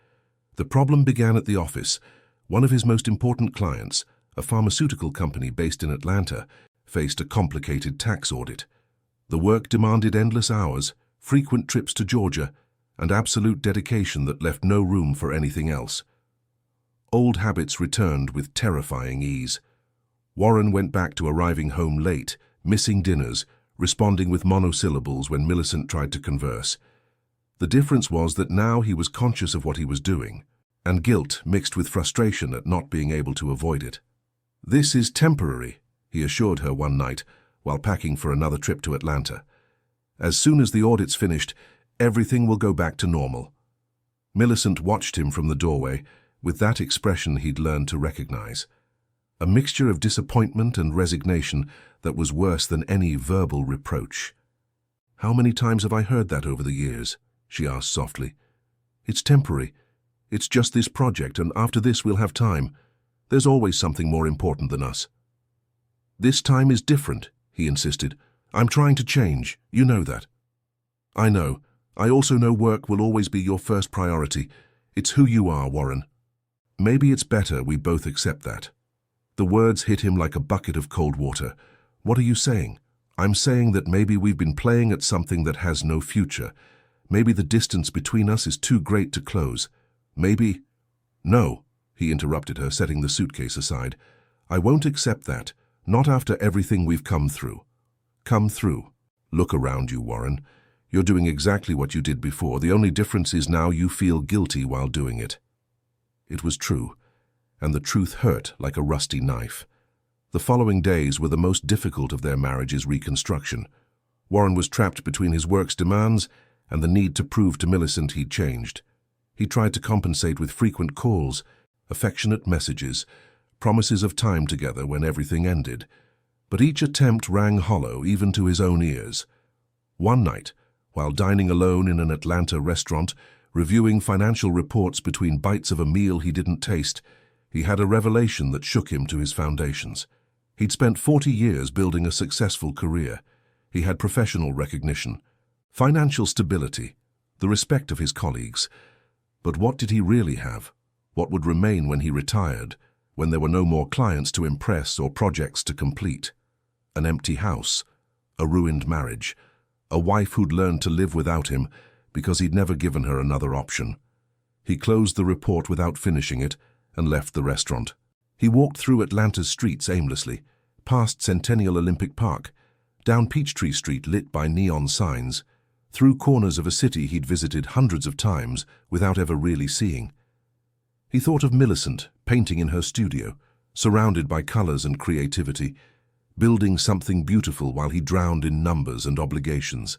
Speaker 1: The problem began at the office. One of his most important clients, a pharmaceutical company based in Atlanta, faced a complicated tax audit. The work demanded endless hours, frequent trips to Georgia, and absolute dedication that left no room for anything else. Old habits returned with terrifying ease. Warren went back to arriving home late, missing dinners, responding with monosyllables when Millicent tried to converse. The difference was that now he was conscious of what he was doing, and guilt mixed with frustration at not being able to avoid it. This is temporary, he assured her one night while packing for another trip to Atlanta. As soon as the audit's finished, everything will go back to normal. Millicent watched him from the doorway with that expression he'd learned to recognize. A mixture of disappointment and resignation that was worse than any verbal reproach. How many times have I heard that over the years? She asked softly. It's temporary. It's just this project, and after this we'll have time. There's always something more important than us. This time is different, he insisted. I'm trying to change. You know that. I know. I also know work will always be your first priority. It's who you are, Warren. Maybe it's better we both accept that. The words hit him like a bucket of cold water. What are you saying? I'm saying that maybe we've been playing at something that has no future. Maybe the distance between us is too great to close. Maybe... No, he interrupted her, setting the suitcase aside. I won't accept that. Not after everything we've come through. Come through. Look around you, Warren. You're doing exactly what you did before. The only difference is now you feel guilty while doing it. It was true, and the truth hurt like a rusty knife. The following days were the most difficult of their marriage's reconstruction. Warren was trapped between his work's demands and the need to prove to Millicent he'd changed. He tried to compensate with frequent calls, affectionate messages, promises of time together when everything ended. But each attempt rang hollow even to his own ears. One night, while dining alone in an Atlanta restaurant, reviewing financial reports between bites of a meal he didn't taste, He had a revelation that shook him to his foundations. He'd spent 40 years building a successful career. He had professional recognition, financial stability, the respect of his colleagues. But what did he really have? What would remain when he retired, when there were no more clients to impress or projects to complete? An empty house, a ruined marriage, a wife who'd learned to live without him because he'd never given her another option. He closed the report without finishing it and left the restaurant. He walked through Atlanta's streets aimlessly, past Centennial Olympic Park, down Peachtree Street lit by neon signs, through corners of a city he'd visited hundreds of times without ever really seeing. He thought of Millicent, painting in her studio, surrounded by colors and creativity, building something beautiful while he drowned in numbers and obligations.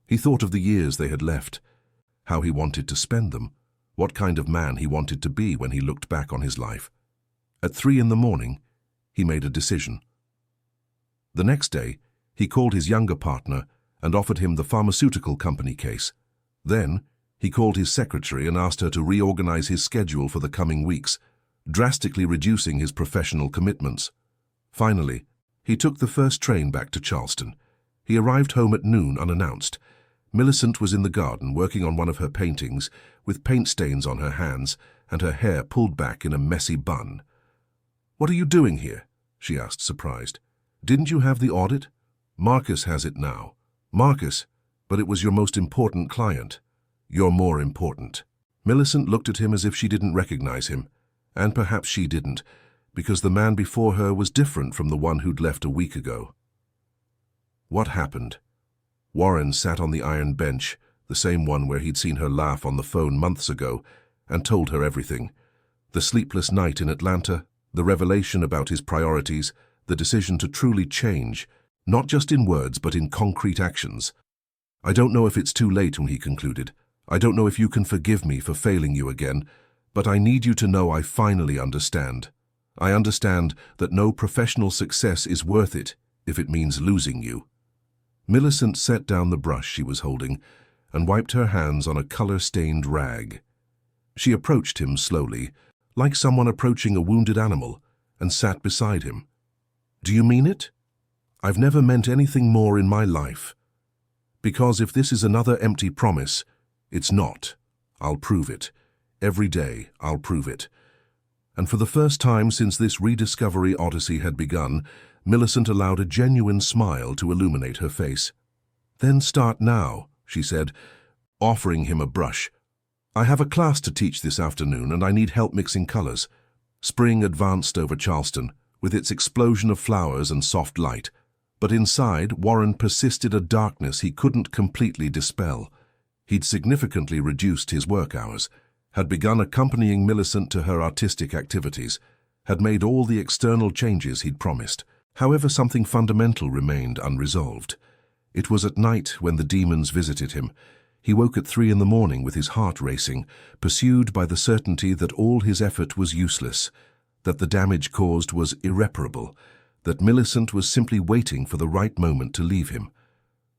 Speaker 1: He thought of the years they had left, how he wanted to spend them, what kind of man he wanted to be when he looked back on his life. At 3 in the morning, he made a decision. The next day, he called his younger partner and offered him the pharmaceutical company case. Then, he called his secretary and asked her to reorganize his schedule for the coming weeks, drastically reducing his professional commitments. Finally, he took the first train back to Charleston. He arrived home at noon unannounced. Millicent was in the garden working on one of her paintings, with paint stains on her hands and her hair pulled back in a messy bun. "What are you doing here?" she asked, surprised. "Didn't you have the audit?" "Marcus has it now." "Marcus, but it was your most important client." "You're more important." Millicent looked at him as if she didn't recognize him, and perhaps she didn't, because the man before her was different from the one who'd left a week ago. What happened? Warren sat on the iron bench, the same one where he'd seen her laugh on the phone months ago, and told her everything. The sleepless night in Atlanta, the revelation about his priorities, the decision to truly change, not just in words but in concrete actions. "I don't know if it's too late," when he concluded. "I don't know if you can forgive me for failing you again, but I need you to know I finally understand. I understand that no professional success is worth it if it means losing you." Millicent set down the brush she was holding and wiped her hands on a color-stained rag. She approached him slowly, like someone approaching a wounded animal, and sat beside him. "Do you mean it?" "I've never meant anything more in my life. Because if this is another empty promise, it's not. I'll prove it. Every day, I'll prove it." And for the first time since this rediscovery odyssey had begun, Millicent allowed a genuine smile to illuminate her face. "Then start now," she said, offering him a brush. "I have a class to teach this afternoon and I need help mixing colors." Spring advanced over Charleston, with its explosion of flowers and soft light. But inside, Warren persisted a darkness he couldn't completely dispel. He'd significantly reduced his work hours, had begun accompanying Millicent to her artistic activities, had made all the external changes he'd promised. However, something fundamental remained unresolved. It was at night when the demons visited him. He woke at 3 in the morning with his heart racing, pursued by the certainty that all his effort was useless, that the damage caused was irreparable, that Millicent was simply waiting for the right moment to leave him.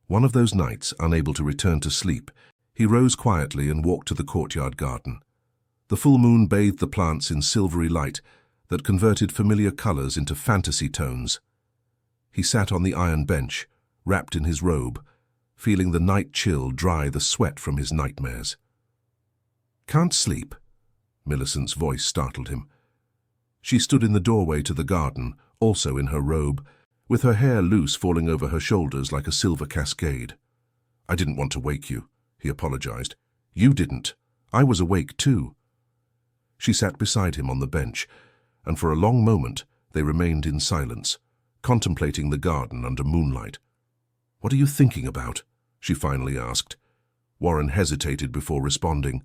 Speaker 1: One of those nights, unable to return to sleep, he rose quietly and walked to the courtyard garden. The full moon bathed the plants in silvery light that converted familiar colors into fantasy tones. He sat on the iron bench, wrapped in his robe, feeling the night chill dry the sweat from his nightmares. "Can't sleep?" Millicent's voice startled him. She stood in the doorway to the garden, also in her robe, with her hair loose falling over her shoulders like a silver cascade. "I didn't want to wake you," he apologized. "You didn't. I was awake too." She sat beside him on the bench, and for a long moment they remained in silence, contemplating the garden under moonlight. "What are you thinking about?" she finally asked. Warren hesitated before responding.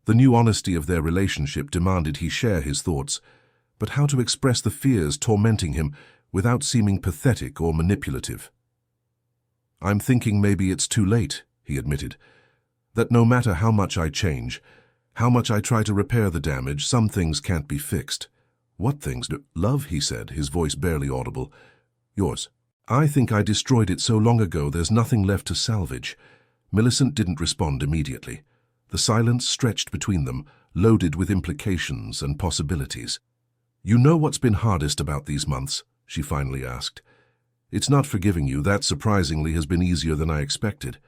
Speaker 1: The new honesty of their relationship demanded he share his thoughts, but how to express the fears tormenting him without seeming pathetic or manipulative? "I'm thinking maybe it's too late," he admitted. "That no matter how much I change, how much I try to repair the damage, some things can't be fixed." "What things?" "Love," he said, his voice barely audible. "Yours. I think I destroyed it so long ago there's nothing left to salvage." Millicent didn't respond immediately. The silence stretched between them, loaded with implications and possibilities. "You know what's been hardest about these months?" she finally asked. "It's not forgiving you. That surprisingly has been easier than I expected.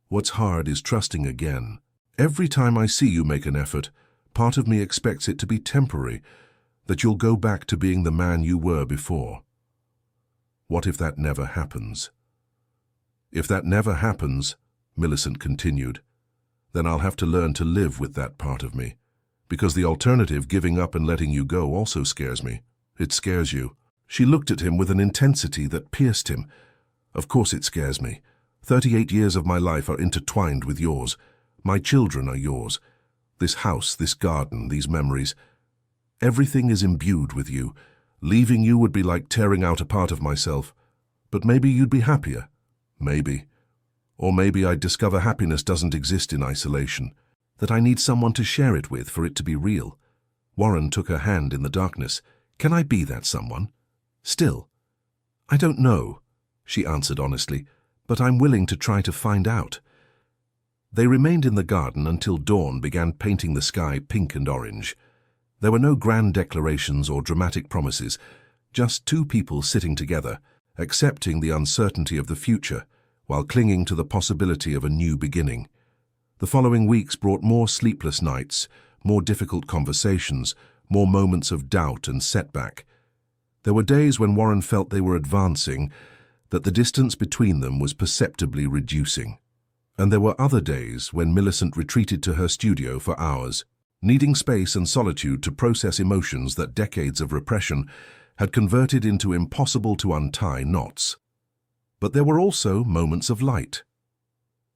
Speaker 1: What's hard is trusting again. Every time I see you make an effort, part of me expects it to be temporary, that you'll go back to being the man you were before. What if that never happens?" "If that never happens," Millicent continued, "then I'll have to learn to live with that part of me. Because the alternative, giving up and letting you go, also scares me." "It scares you?" She looked at him with an intensity that pierced him. "Of course it scares me. 38 years of my life are intertwined with yours. My children are yours. This house, this garden, these memories. Everything is imbued with you. Leaving you would be like tearing out a part of myself. But maybe you'd be happier. Maybe. Or maybe I'd discover happiness doesn't exist in isolation, that I need someone to share it with for it to be real." Warren took her hand in the darkness. "Can I be that someone? Still?" "I don't know," she answered honestly, "but I'm willing to try to find out." They remained in the garden until dawn began painting the sky pink and orange. There were no grand declarations or dramatic promises, just two people sitting together, accepting the uncertainty of the future, while clinging to the possibility of a new beginning. The following weeks brought more sleepless nights, more difficult conversations, more moments of doubt and setback. There were days when Warren felt they were advancing, that the distance between them was perceptibly reducing. And there were other days when Millicent retreated to her studio for hours, needing space and solitude to process emotions that decades of repression had converted into impossible to untie knots. But there were also moments of light.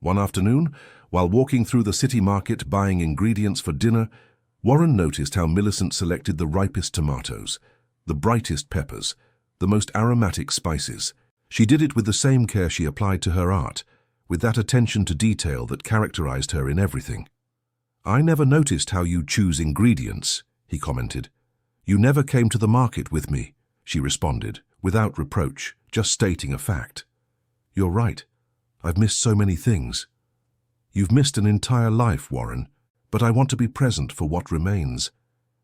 Speaker 1: One afternoon, while walking through the city market buying ingredients for dinner, Warren noticed how Millicent selected the ripest tomatoes, the brightest peppers, the most aromatic spices. She did it with the same care she applied to her art, with that attention to detail that characterized her in everything. "I never noticed how you choose ingredients," he commented. "You never came to the market with me," she responded, without reproach, just stating a fact. "You're right. I've missed so many things." "You've missed an entire life, Warren, but I want to be present for what remains."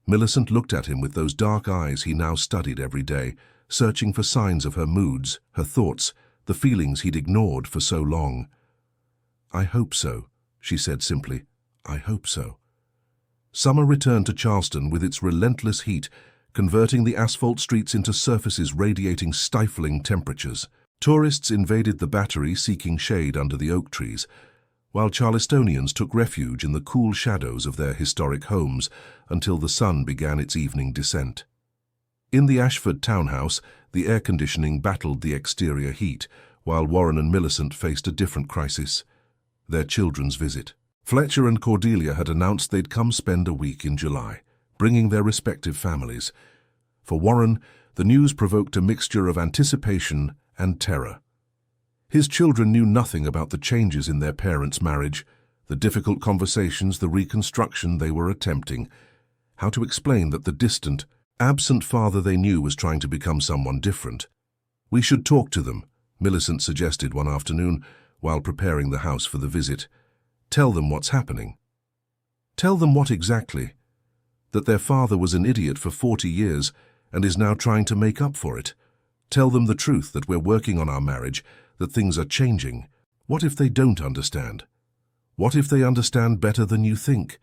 Speaker 1: Millicent looked at him with those dark eyes he now studied every day, searching for signs of her moods, her thoughts, the feelings he'd ignored for so long. "I hope so," she said simply. "I hope so." Summer returned to Charleston with its relentless heat, converting the asphalt streets into surfaces radiating stifling temperatures. Tourists invaded the Battery seeking shade under the oak trees, while Charlestonians took refuge in the cool shadows of their historic homes until the sun began its evening descent. In the Ashford townhouse, the air conditioning battled the exterior heat, while Warren and Millicent faced a different crisis: their children's visit. Fletcher and Cordelia had announced they'd come spend a week in July, bringing their respective families. For Warren, the news provoked a mixture of anticipation and terror. His children knew nothing about the changes in their parents' marriage, the difficult conversations, the reconstruction they were attempting, how to explain that the distant, absent father they knew was trying to become someone different. "We should talk to them," Millicent suggested one afternoon while preparing the house for the visit. "Tell them what's happening." "Tell them what exactly?" "That their father was an idiot for 40 years and is now trying to make up for it. Tell them the truth, that we're working on our marriage, that things are changing. What if they don't understand? What if they understand better than you think?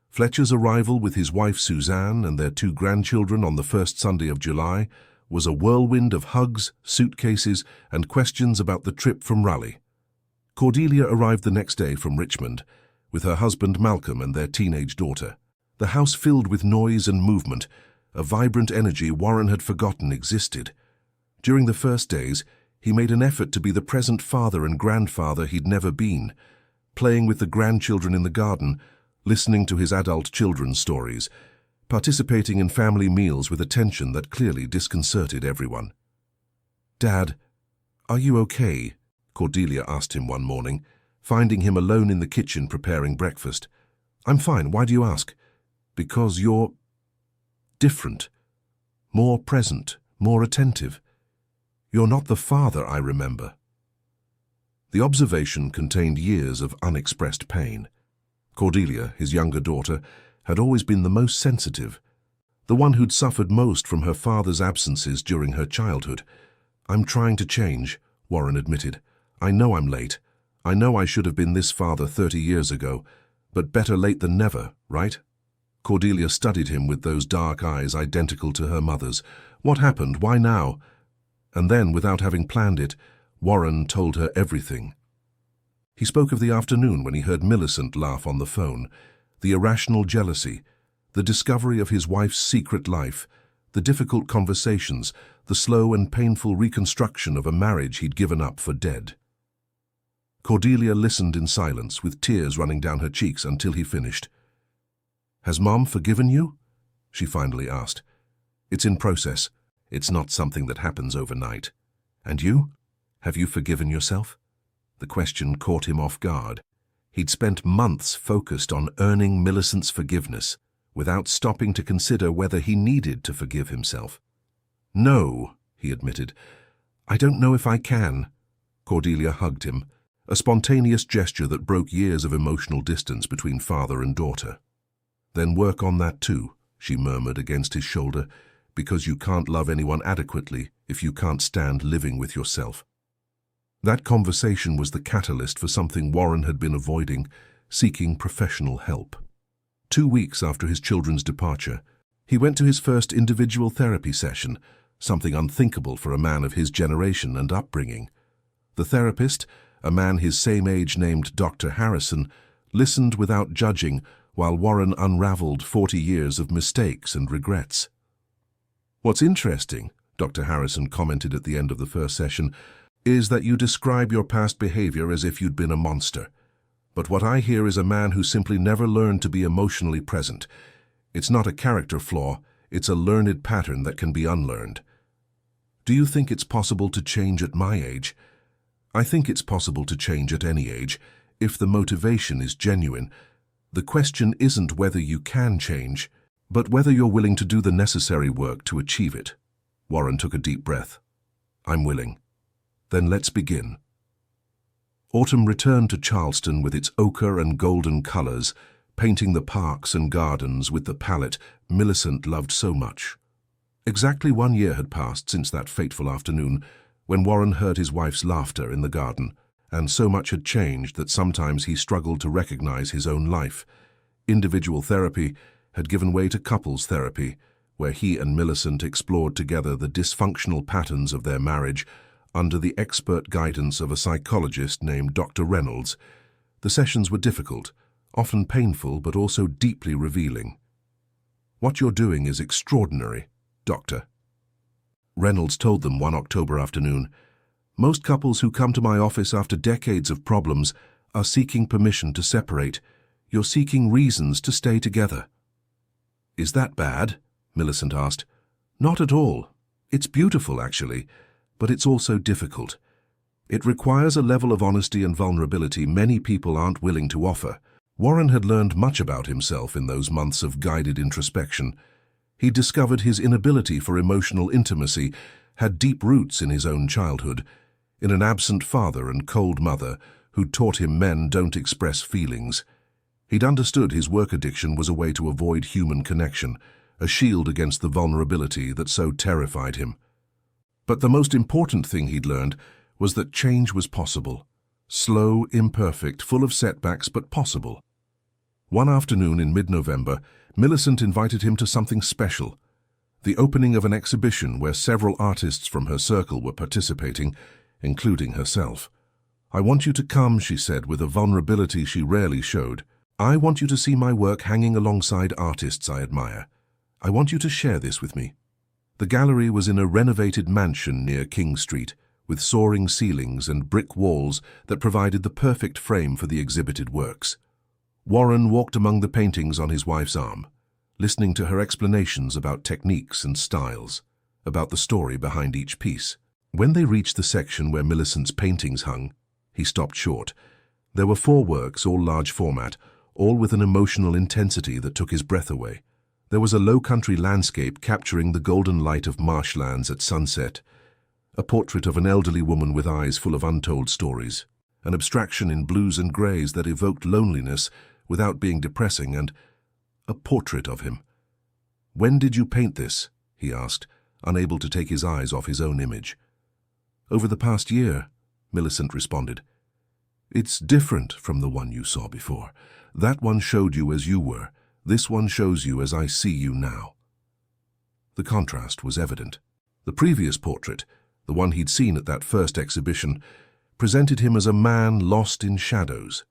Speaker 1: Fletcher's arrival with his wife Suzanne and their 2 grandchildren on the first Sunday of July was a whirlwind of hugs, suitcases, and questions about the trip from Raleigh. Cordelia arrived the next day from Richmond, with her husband Malcolm and their teenage daughter. The house filled with noise and movement, a vibrant energy Warren had forgotten existed. During the first days, he made an effort to be the present father and grandfather he'd never been, playing with the grandchildren in the garden, listening to his adult children's stories, participating in family meals with attention that clearly disconcerted everyone. "Dad, are you okay?" Cordelia asked him one morning, finding him alone in the kitchen preparing breakfast. "I'm fine. Why do you ask?" "Because you're different. More present, more attentive. You're not the father I remember." The observation contained years of unexpressed pain. Cordelia, his younger daughter, had always been the most sensitive, the one who'd suffered most from her father's absences during her childhood. "I'm trying to change," Warren admitted. "I know I'm late. I know I should have been this father 30 years ago, but better late than never, right?" Cordelia studied him with those dark eyes identical to her mother's. What happened? Why now? And then, without having planned it, Warren told her everything. He spoke of the afternoon when he heard Millicent laugh on the phone, the irrational jealousy, the discovery of his wife's secret life, the difficult conversations, the slow and painful reconstruction of a marriage he'd given up for dead. Cordelia listened in silence, with tears running down her cheeks until he finished. "Has Mom forgiven you?" she finally asked. "It's in process. It's not something that happens overnight. And you? Have you forgiven yourself?" The question caught him off guard. He'd spent months focused on earning Millicent's forgiveness, without stopping to consider whether he needed to forgive himself. "No," he admitted. "I don't know if I can." Cordelia hugged him, a spontaneous gesture that broke years of emotional distance between father and daughter. "Then work on that too," she murmured against his shoulder, "because you can't love anyone adequately if you can't stand living with yourself." That conversation was the catalyst for something Warren had been avoiding, seeking professional help. 2 weeks after his children's departure, he went to his first individual therapy session, something unthinkable for a man of his generation and upbringing. The therapist, a man his same age named Dr. Harrison, listened without judging while Warren unraveled 40 years of mistakes and regrets. "What's interesting," Dr. Harrison commented at the end of the first session, "is that you describe your past behavior as if you'd been a monster. But what I hear is a man who simply never learned to be emotionally present. It's not a character flaw, it's a learned pattern that can be unlearned." "Do you think it's possible to change at my age?" "I think it's possible to change at any age, if the motivation is genuine. The question isn't whether you can change, but whether you're willing to do the necessary work to achieve it." Warren took a deep breath. "I'm willing. Then let's begin." Autumn returned to Charleston with its ochre and golden colors, painting the parks and gardens with the palette Millicent loved so much. Exactly 1 year had passed since that fateful afternoon, when Warren heard his wife's laughter in the garden, and so much had changed that sometimes he struggled to recognize his own life. Individual therapy had given way to couples therapy, where he and Millicent explored together the dysfunctional patterns of their marriage under the expert guidance of a psychologist named Dr. Reynolds. The sessions were difficult, often painful, but also deeply revealing. "What you're doing is extraordinary, Doctor," Reynolds told them one October afternoon. "Most couples who come to my office after decades of problems are seeking permission to separate. You're seeking reasons to stay together." "Is that bad?" Millicent asked. "Not at all. It's beautiful, actually, but it's also difficult. It requires a level of honesty and vulnerability many people aren't willing to offer." Warren had learned much about himself in those months of guided introspection. He discovered his inability for emotional intimacy had deep roots in his own childhood, in an absent father and cold mother who'd taught him men don't express feelings. He'd understood his work addiction was a way to avoid human connection, a shield against the vulnerability that so terrified him. But the most important thing he'd learned was that change was possible. Slow, imperfect, full of setbacks, but possible. One afternoon in mid-November, Millicent invited him to something special, the opening of an exhibition where several artists from her circle were participating, including herself. "I want you to come," she said with a vulnerability she rarely showed. "I want you to see my work hanging alongside artists I admire. I want you to share this with me." The gallery was in a renovated mansion near King Street, with soaring ceilings and brick walls that provided the perfect frame for the exhibited works. Warren walked among the paintings on his wife's arm, listening to her explanations about techniques and styles, about the story behind each piece. When they reached the section where Millicent's paintings hung, he stopped short. There were 4 works, all large format, all with an emotional intensity that took his breath away. There was a low-country landscape capturing the golden light of marshlands at sunset, a portrait of an elderly woman with eyes full of untold stories, an abstraction in blues and greys that evoked loneliness without being depressing, and a portrait of him. "When did you paint this?" he asked, unable to take his eyes off his own image. "Over the past year," Millicent responded. "It's different from the one you saw before. That one showed you as you were. This one shows you as I see you now." The contrast was evident. The previous portrait, the one he'd seen at that first exhibition, presented him as a man lost in shadows.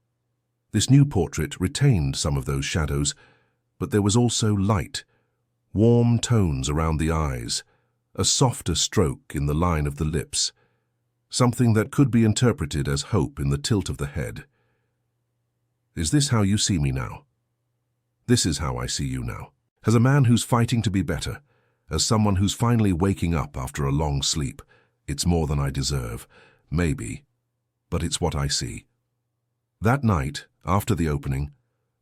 Speaker 1: This new portrait retained some of those shadows, but there was also light, warm tones around the eyes, a softer stroke in the line of the lips, something that could be interpreted as hope in the tilt of the head. "Is this how you see me now?" "This is how I see you now. As a man who's fighting to be better, as someone who's finally waking up after a long sleep. It's more than I deserve, maybe, but it's what I see." That night, after the opening,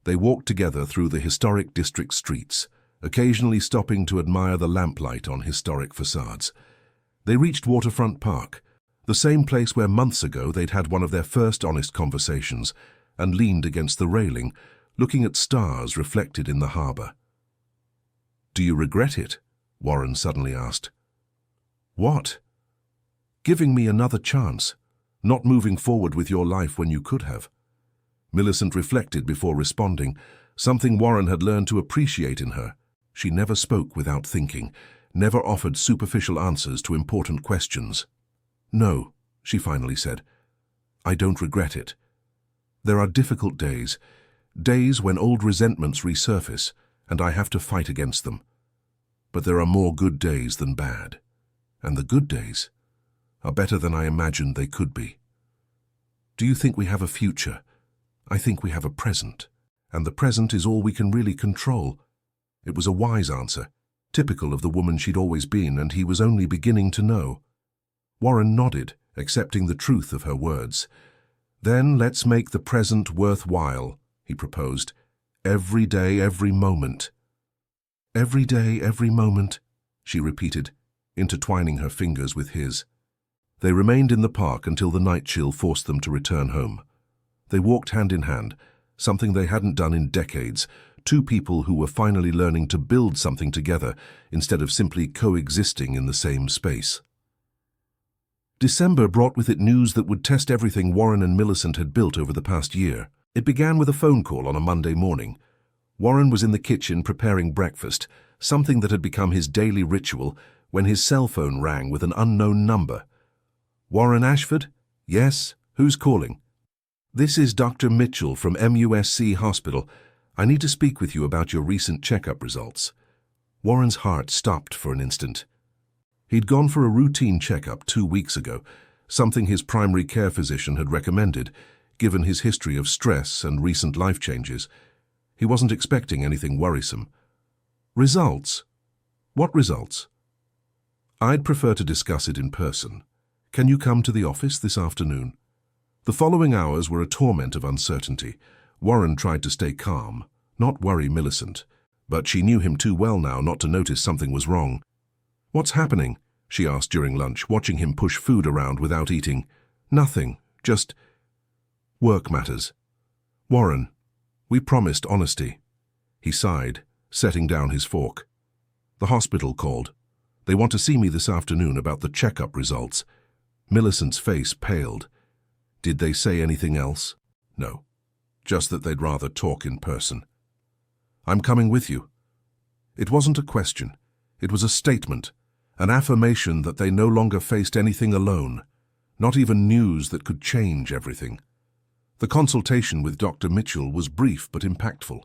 Speaker 1: they walked together through the historic district streets, occasionally stopping to admire the lamplight on historic facades. They reached Waterfront Park, the same place where months ago they'd had one of their first honest conversations, and leaned against the railing, looking at stars reflected in the harbour. "Do you regret it?" Warren suddenly asked. "What?" "Giving me another chance, not moving forward with your life when you could have." Millicent reflected before responding, something Warren had learned to appreciate in her. She never spoke without thinking, never offered superficial answers to important questions. "No," she finally said. "I don't regret it. There are difficult days, days when old resentments resurface, and I have to fight against them. But there are more good days than bad, and the good days are better than I imagined they could be. Do you think we have a future? I think we have a present, and the present is all we can really control." It was a wise answer, typical of the woman she'd always been, and he was only beginning to know. Warren nodded, accepting the truth of her words. "Then let's make the present worthwhile," he proposed. "Every day, every moment." "Every day, every moment," she repeated, intertwining her fingers with his. They remained in the park until the night chill forced them to return home. They walked hand in hand, something they hadn't done in decades, two people who were finally learning to build something together instead of simply coexisting in the same space. December brought with it news that would test everything Warren and Millicent had built over the past year. It began with a phone call on a Monday morning. Warren was in the kitchen preparing breakfast, something that had become his daily ritual, when his cell phone rang with an unknown number. "Warren Ashford? Yes. Who's calling?" "This is Dr. Mitchell from MUSC Hospital. I need to speak with you about your recent checkup results." Warren's heart stopped for an instant. He'd gone for a routine checkup 2 weeks ago, something his primary care physician had recommended, given his history of stress and recent life changes. He wasn't expecting anything worrisome. "Results? What results?" "I'd prefer to discuss it in person. Can you come to the office this afternoon?" The following hours were a torment of uncertainty. Warren tried to stay calm, not worry Millicent, but she knew him too well now not to notice something was wrong. "What's happening?" she asked during lunch, watching him push food around without eating. "Nothing, just work matters." "Warren, we promised honesty." He sighed, setting down his fork. "The hospital called. They want to see me this afternoon about the checkup results." Millicent's face paled. "Did they say anything else?" "No, just that they'd rather talk in person." "I'm coming with you." It wasn't a question. It was a statement, an affirmation that they no longer faced anything alone, not even news that could change everything. The consultation with Dr. Mitchell was brief but impactful.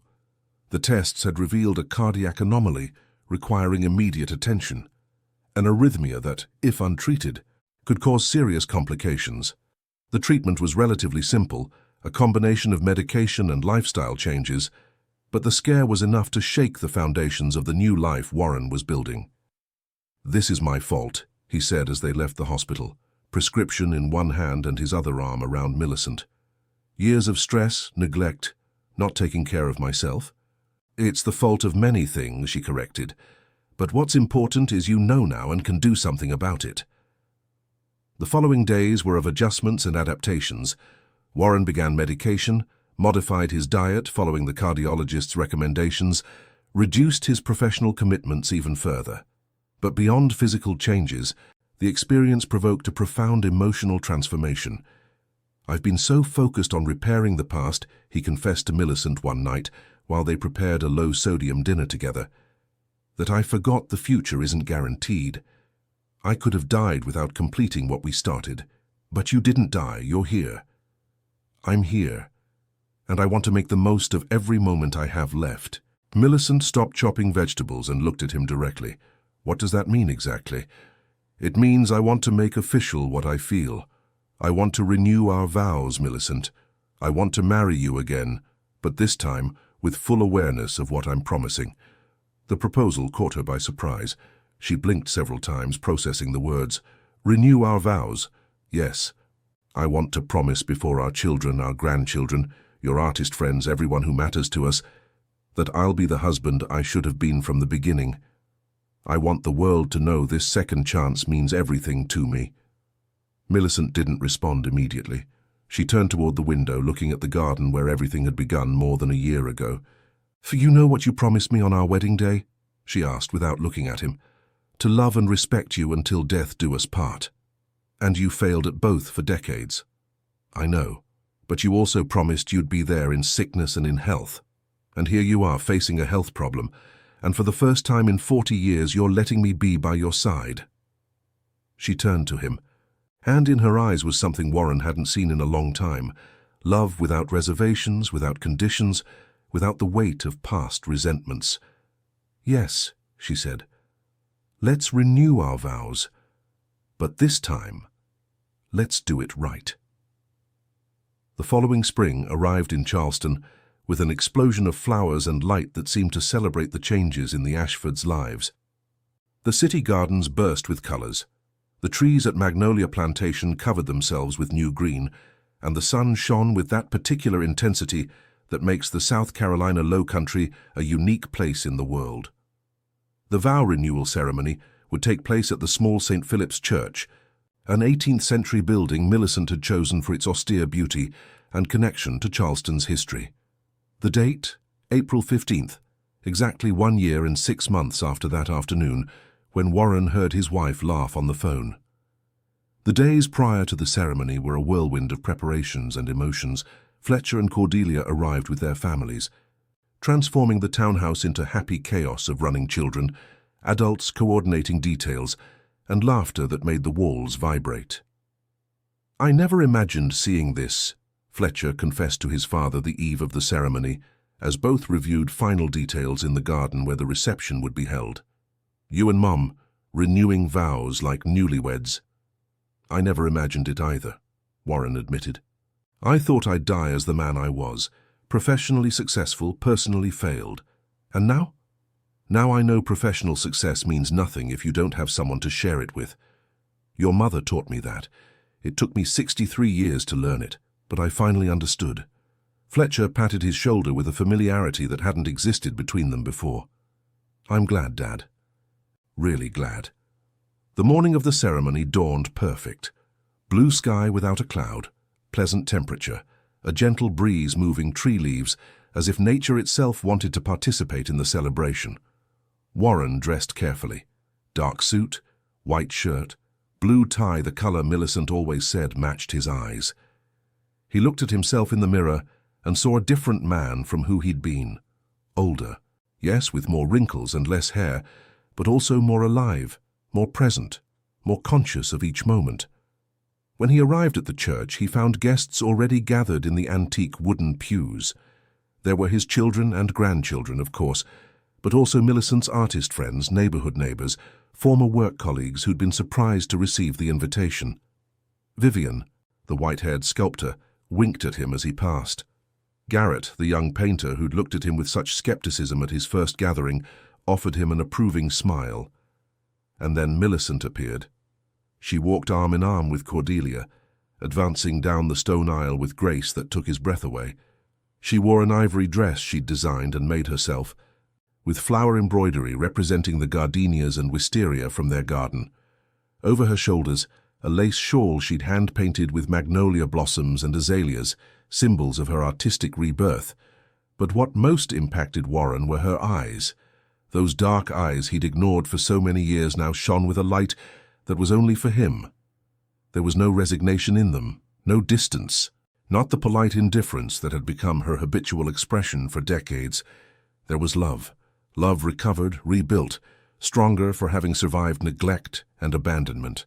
Speaker 1: The tests had revealed a cardiac anomaly requiring immediate attention, an arrhythmia that, if untreated, could cause serious complications. The treatment was relatively simple, a combination of medication and lifestyle changes, but the scare was enough to shake the foundations of the new life Warren was building. "This is my fault," he said as they left the hospital, prescription in one hand and his other arm around Millicent. "Years of stress, neglect, not taking care of myself." "It's the fault of many things," she corrected, "but what's important is you know now and can do something about it." The following days were of adjustments and adaptations. Warren began medication, modified his diet following the cardiologist's recommendations, reduced his professional commitments even further. But beyond physical changes, the experience provoked a profound emotional transformation. "I've been so focused on repairing the past," he confessed to Millicent one night while they prepared a low-sodium dinner together, "that I forgot the future isn't guaranteed. I could have died without completing what we started. But you didn't die, you're here. I'm here, and I want to make the most of every moment I have left." Millicent stopped chopping vegetables and looked at him directly. "What does that mean exactly?" "It means I want to make official what I feel. I want to renew our vows, Millicent. I want to marry you again, but this time with full awareness of what I'm promising." The proposal caught her by surprise. She blinked several times, processing the words. "Renew our vows? Yes. I want to promise before our children, our grandchildren, your artist friends, everyone who matters to us, that I'll be the husband I should have been from the beginning. I want the world to know this second chance means everything to me." Millicent didn't respond immediately. She turned toward the window, looking at the garden where everything had begun more than a year ago. "For you know what you promised me on our wedding day?" she asked without looking at him. "To love and respect you until death do us part. And you failed at both for decades. I know, but you also promised you'd be there in sickness and in health. And here you are facing a health problem, and for the first time in 40 years you're letting me be by your side." She turned to him, and in her eyes was something Warren hadn't seen in a long time. Love without reservations, without conditions, without the weight of past resentments. "Yes," she said. "Let's renew our vows. But this time, let's do it right." The following spring arrived in Charleston with an explosion of flowers and light that seemed to celebrate the changes in the Ashfords' lives. The city gardens burst with colors. The trees at Magnolia Plantation covered themselves with new green, and the sun shone with that particular intensity that makes the South Carolina Low Country a unique place in the world. The vow renewal ceremony would take place at the small St. Philip's Church, an 18th-century building Millicent had chosen for its austere beauty and connection to Charleston's history. The date, April 15th, exactly 1 year and 6 months after that afternoon, when Warren heard his wife laugh on the phone. The days prior to the ceremony were a whirlwind of preparations and emotions. Fletcher and Cordelia arrived with their families, transforming the townhouse into happy chaos of running children, adults coordinating details, and laughter that made the walls vibrate. "I never imagined seeing this," Fletcher confessed to his father the eve of the ceremony, as both reviewed final details in the garden where the reception would be held. "You and Mom, renewing vows like newlyweds." "I never imagined it either," Warren admitted. "I thought I'd die as the man I was, professionally successful, personally failed. And now? Now I know professional success means nothing if you don't have someone to share it with. Your mother taught me that. It took me 63 years to learn it, but I finally understood." Fletcher patted his shoulder with a familiarity that hadn't existed between them before. "I'm glad, Dad. Really glad." The morning of the ceremony dawned perfect. Blue sky without a cloud, pleasant temperature, a gentle breeze moving tree leaves, as if nature itself wanted to participate in the celebration. Warren dressed carefully. Dark suit, white shirt, blue tie, the color Millicent always said matched his eyes. He looked at himself in the mirror and saw a different man from who he'd been. Older, yes, with more wrinkles and less hair, but also more alive, more present, more conscious of each moment. When he arrived at the church, he found guests already gathered in the antique wooden pews. There were his children and grandchildren, of course, but also Millicent's artist friends, neighborhood neighbors, former work colleagues who'd been surprised to receive the invitation. Vivian, the white-haired sculptor, winked at him as he passed. Garrett, the young painter who'd looked at him with such skepticism at his first gathering, offered him an approving smile. And then Millicent appeared. She walked arm in arm with Cordelia, advancing down the stone aisle with grace that took his breath away. She wore an ivory dress she'd designed and made herself, with flower embroidery representing the gardenias and wisteria from their garden. Over her shoulders, a lace shawl she'd hand-painted with magnolia blossoms and azaleas, symbols of her artistic rebirth. But what most impacted Warren were her eyes. Those dark eyes he'd ignored for so many years now shone with a light that was only for him. There was no resignation in them, no distance, not the polite indifference that had become her habitual expression for decades. There was love, love recovered, rebuilt, stronger for having survived neglect and abandonment.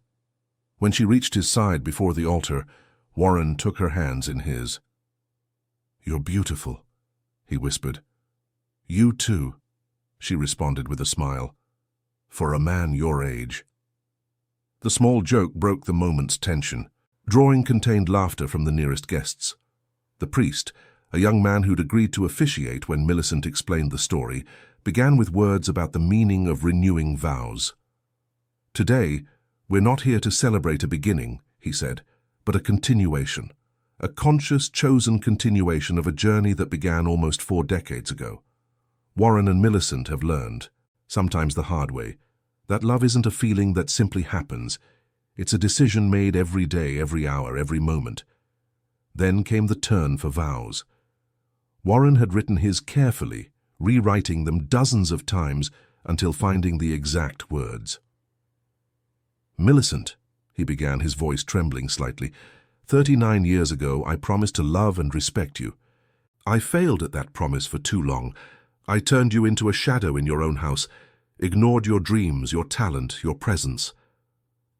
Speaker 1: When she reached his side before the altar, Warren took her hands in his. "You're beautiful," he whispered. "You too," she responded with a smile. "For a man your age." The small joke broke the moment's tension. Drawing contained laughter from the nearest guests. The priest, a young man who'd agreed to officiate when Millicent explained the story, began with words about the meaning of renewing vows. "Today, we're not here to celebrate a beginning," he said, "but a continuation. A conscious, chosen continuation of a journey that began almost 4 decades ago. Warren and Millicent have learned, sometimes the hard way, that love isn't a feeling that simply happens. It's a decision made every day, every hour, every moment." Then came the turn for vows. Warren had written his carefully, rewriting them dozens of times until finding the exact words. "Millicent," he began, his voice trembling slightly, 39 years ago I promised to love and respect you. I failed at that promise for too long. I turned you into a shadow in your own house, ignored your dreams, your talent, your presence.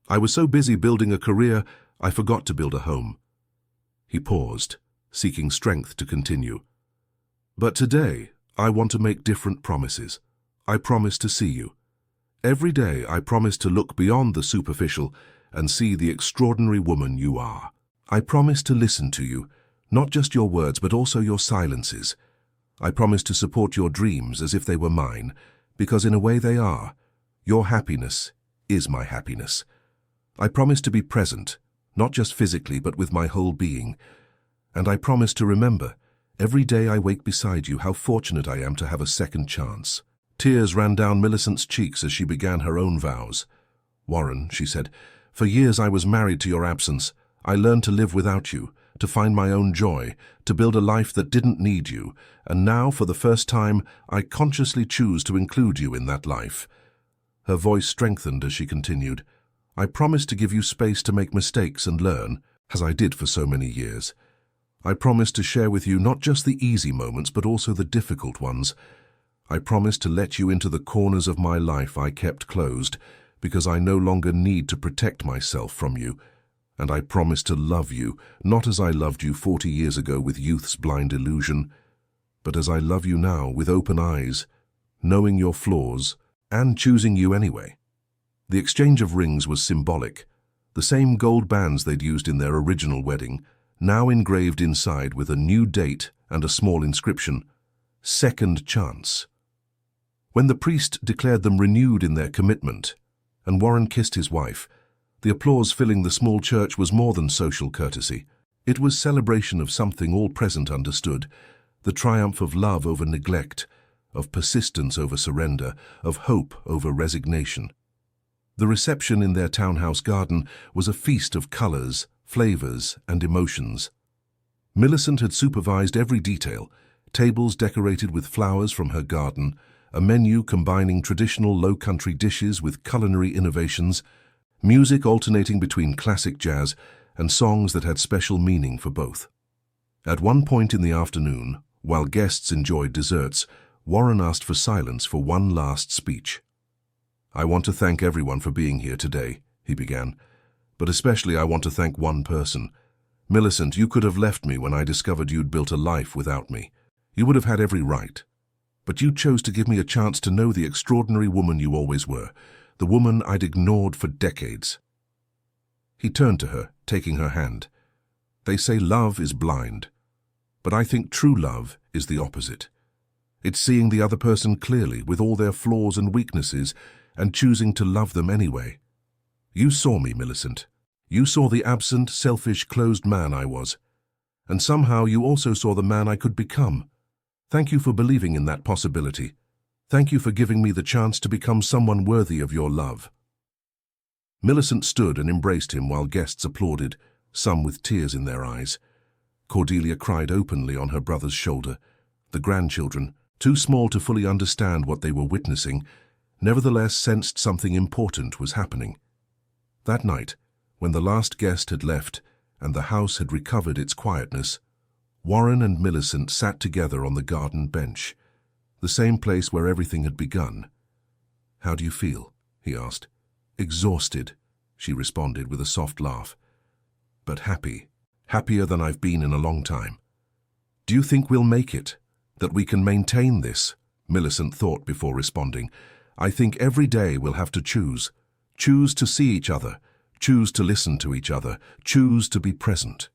Speaker 1: I was so busy building a career, I forgot to build a home." He paused, seeking strength to continue. "But today, I want to make different promises. I promise to see you. Every day, I promise to look beyond the superficial and see the extraordinary woman you are. I promise to listen to you, not just your words, but also your silences. I promise to support your dreams as if they were mine, because in a way they are. Your happiness is my happiness. I promise to be present, not just physically, but with my whole being. And I promise to remember, every day I wake beside you, how fortunate I am to have a second chance." Tears ran down Millicent's cheeks as she began her own vows. "Warren," she said, "for years I was married to your absence. I learned to live without you, to find my own joy, to build a life that didn't need you. And now, for the first time, I consciously choose to include you in that life." Her voice strengthened as she continued. "I promise to give you space to make mistakes and learn, as I did for so many years. I promise to share with you not just the easy moments, but also the difficult ones. I promise to let you into the corners of my life I kept closed, because I no longer need to protect myself from you. And I promise to love you, not as I loved you 40 years ago with youth's blind illusion, but as I love you now with open eyes, knowing your flaws, and choosing you anyway." The exchange of rings was symbolic. The same gold bands they'd used in their original wedding, now engraved inside with a new date and a small inscription, "Second Chance." When the priest declared them renewed in their commitment, and Warren kissed his wife, the applause filling the small church was more than social courtesy. It was celebration of something all present understood, the triumph of love over neglect, of persistence over surrender, of hope over resignation. The reception in their townhouse garden was a feast of colors, flavors, and emotions. Millicent had supervised every detail, tables decorated with flowers from her garden, a menu combining traditional low-country dishes with culinary innovations, music alternating between classic jazz and songs that had special meaning for both. At one point in the afternoon, while guests enjoyed desserts, Warren asked for silence for one last speech. "I want to thank everyone for being here today," he began, "but especially I want to thank one person. Millicent, you could have left me when I discovered you'd built a life without me. You would have had every right. But you chose to give me a chance to know the extraordinary woman you always were, the woman I'd ignored for decades." He turned to her, taking her hand. "They say love is blind, but I think true love is the opposite. It's seeing the other person clearly, with all their flaws and weaknesses, and choosing to love them anyway. You saw me, Millicent. You saw the absent, selfish, closed man I was. And somehow you also saw the man I could become. Thank you for believing in that possibility. Thank you for giving me the chance to become someone worthy of your love." Millicent stood and embraced him while guests applauded, some with tears in their eyes. Cordelia cried openly on her brother's shoulder. The grandchildren, too small to fully understand what they were witnessing, nevertheless sensed something important was happening. That night, when the last guest had left and the house had recovered its quietness, Warren and Millicent sat together on the garden bench, the same place where everything had begun. "How do you feel?" he asked. "Exhausted," she responded with a soft laugh. "But happy. Happier than I've been in a long time." "Do you think we'll make it? That we can maintain this?" Millicent thought before responding. "I think every day we'll have to choose. Choose to see each other. Choose to listen to each other. Choose to be present.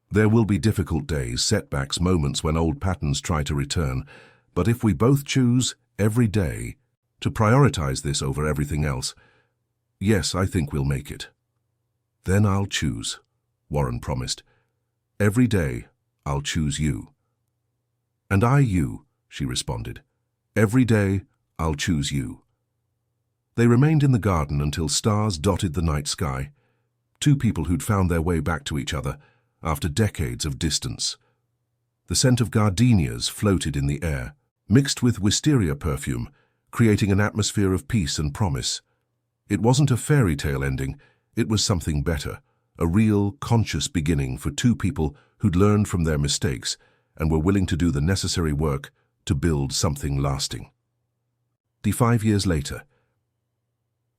Speaker 1: There will be difficult days, setbacks, moments when old patterns try to return. But if we both choose, every day, to prioritize this over everything else, yes, I think we'll make it." "Then I'll choose," Warren promised. "Every day, I'll choose you." "And I you," she responded. "Every day, I'll choose you." They remained in the garden until stars dotted the night sky, two people who'd found their way back to each other after decades of distance. The scent of gardenias floated in the air, mixed with wisteria perfume, creating an atmosphere of peace and promise. It wasn't a fairy tale ending, it was something better, a real, conscious beginning for two people who'd learned from their mistakes and were willing to do the necessary work to build something lasting. 5 years later.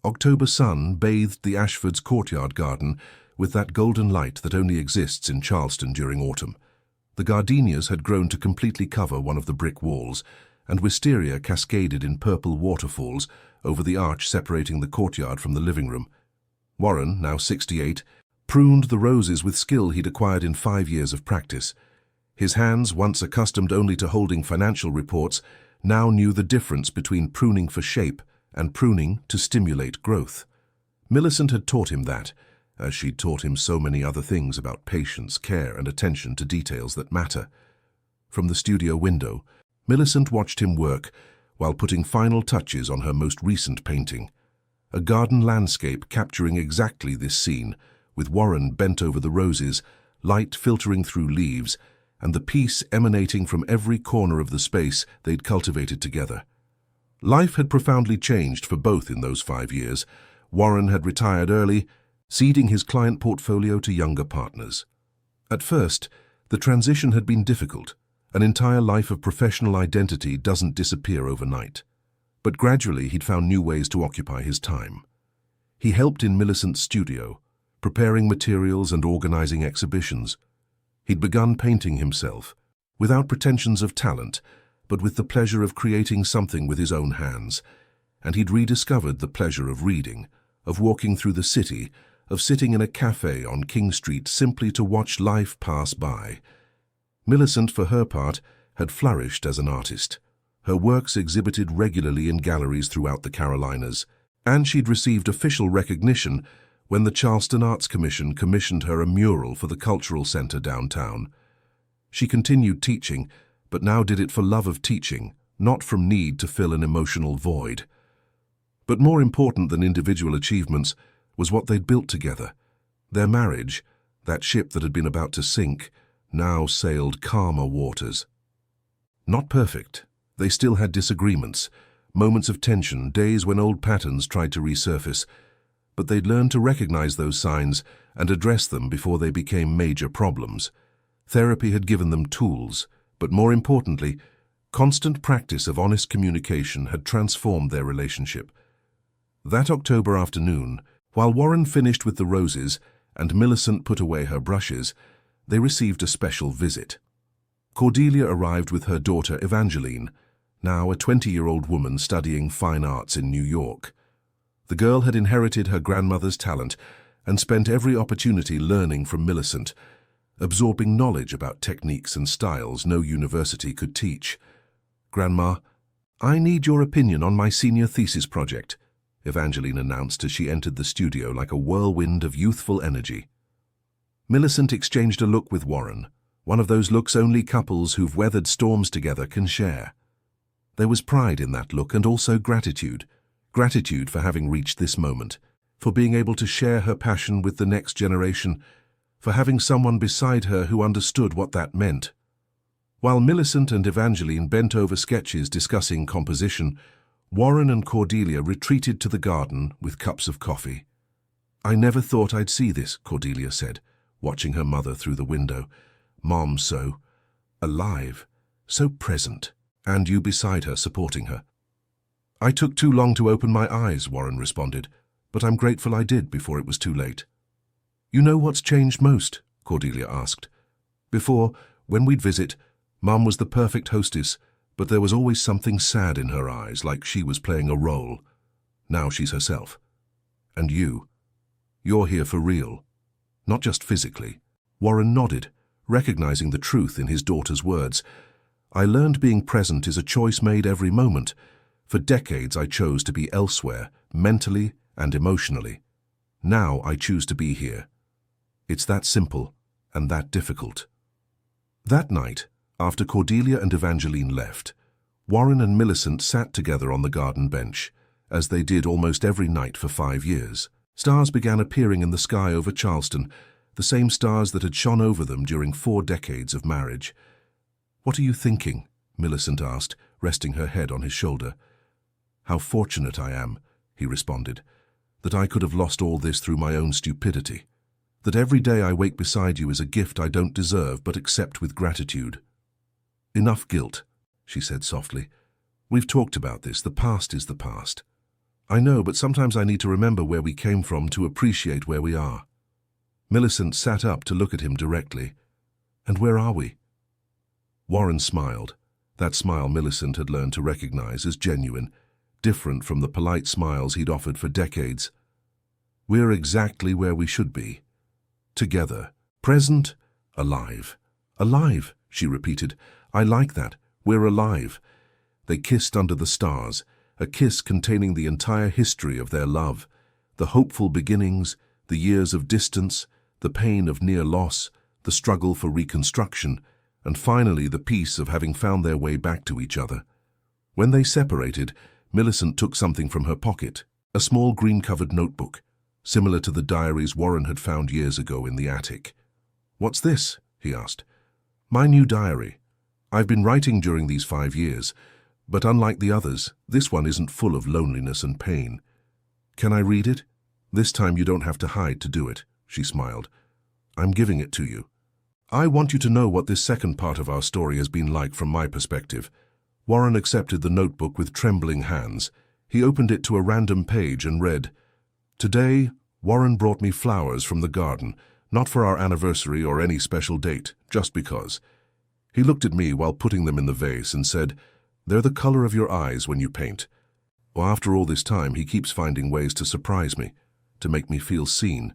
Speaker 1: October sun bathed the Ashfords' courtyard garden with that golden light that only exists in Charleston during autumn. The gardenias had grown to completely cover one of the brick walls, and wisteria cascaded in purple waterfalls over the arch separating the courtyard from the living room. Warren, now 68, pruned the roses with skill he'd acquired in 5 years of practice. His hands, once accustomed only to holding financial reports, now knew the difference between pruning for shape and pruning to stimulate growth. Millicent had taught him that, as she'd taught him so many other things about patience, care, and attention to details that matter. From the studio window, Millicent watched him work while putting final touches on her most recent painting. A garden landscape capturing exactly this scene, with Warren bent over the roses, light filtering through leaves, and the peace emanating from every corner of the space they'd cultivated together. Life had profoundly changed for both in those 5 years. Warren had retired early, ceding his client portfolio to younger partners. At first, the transition had been difficult. An entire life of professional identity doesn't disappear overnight. But gradually he'd found new ways to occupy his time. He helped in Millicent's studio, preparing materials and organizing exhibitions. He'd begun painting himself, without pretensions of talent, but with the pleasure of creating something with his own hands. And he'd rediscovered the pleasure of reading, of walking through the city, of sitting in a cafe on King Street simply to watch life pass by. Millicent, for her part, had flourished as an artist. Her works exhibited regularly in galleries throughout the Carolinas, and she'd received official recognition when the Charleston Arts Commission commissioned her a mural for the Cultural Center downtown. She continued teaching, but now did it for love of teaching, not from need to fill an emotional void. But more important than individual achievements was what they'd built together. Their marriage, that ship that had been about to sink, now sailed calmer waters. Not perfect. They still had disagreements, moments of tension, days when old patterns tried to resurface, but they'd learned to recognize those signs and address them before they became major problems. Therapy had given them tools, but more importantly, constant practice of honest communication had transformed their relationship. That October afternoon, while Warren finished with the roses and Millicent put away her brushes, they received a special visit. Cordelia arrived with her daughter Evangeline, now a 20-year-old woman studying fine arts in New York. The girl had inherited her grandmother's talent and spent every opportunity learning from Millicent, absorbing knowledge about techniques and styles no university could teach. "Grandma, I need your opinion on my senior thesis project," Evangeline announced as she entered the studio like a whirlwind of youthful energy. Millicent exchanged a look with Warren, one of those looks only couples who've weathered storms together can share. There was pride in that look and also gratitude for having reached this moment. for being able to share her passion with the next generation, for having someone beside her who understood what that meant. While Millicent and Evangeline bent over sketches discussing composition, Warren and Cordelia retreated to the garden with cups of coffee. "I never thought I'd see this," Cordelia said, watching her mother through the window. "Mom so alive, so present, and you beside her supporting her." "I took too long to open my eyes," Warren responded, "but I'm grateful I did before it was too late." "You know what's changed most?" Cordelia asked. "Before, when we'd visit, Mom was the perfect hostess, but there was always something sad in her eyes, like she was playing a role. Now she's herself. And you're here for real, not just physically." Warren nodded, recognizing the truth in his daughter's words. "I learned being present is a choice made every moment. For decades I chose to be elsewhere, mentally and emotionally. Now I choose to be here. It's that simple and that difficult." That night, after Cordelia and Evangeline left, Warren and Millicent sat together on the garden bench, as they did almost every night for 5 years. Stars began appearing in the sky over Charleston, the same stars that had shone over them during 4 decades of marriage. "What are you thinking?" Millicent asked, resting her head on his shoulder. "How fortunate I am," he responded, "that I could have lost all this through my own stupidity. That every day I wake beside you is a gift I don't deserve but accept with gratitude." "Enough guilt," she said softly. "We've talked about this. The past is the past." "I know, but sometimes I need to remember where we came from to appreciate where we are." Millicent sat up to look at him directly. "And where are we?" Warren smiled, that smile Millicent had learned to recognize as genuine, different from the polite smiles he'd offered for decades. "We're exactly where we should be. Together, present, alive." "Alive," she repeated. "I like that. We're alive." They kissed under the stars, a kiss containing the entire history of their love, the hopeful beginnings, the years of distance, the pain of near loss, the struggle for reconstruction, and finally the peace of having found their way back to each other. When they separated, Millicent took something from her pocket, a small green-covered notebook, similar to the diaries Warren had found years ago in the attic. "What's this?" he asked. "My new diary. I've been writing during these 5 years, but unlike the others, this one isn't full of loneliness and pain. Can I read it? This time you don't have to hide to do it," she smiled. "I'm giving it to you. I want you to know what this second part of our story has been like from my perspective." Warren accepted the notebook with trembling hands. He opened it to a random page and read, "Today, Warren brought me flowers from the garden, not for our anniversary or any special date, just because. He looked at me while putting them in the vase and said, 'They're the color of your eyes when you paint.' Well, after all this time, he keeps finding ways to surprise me, to make me feel seen."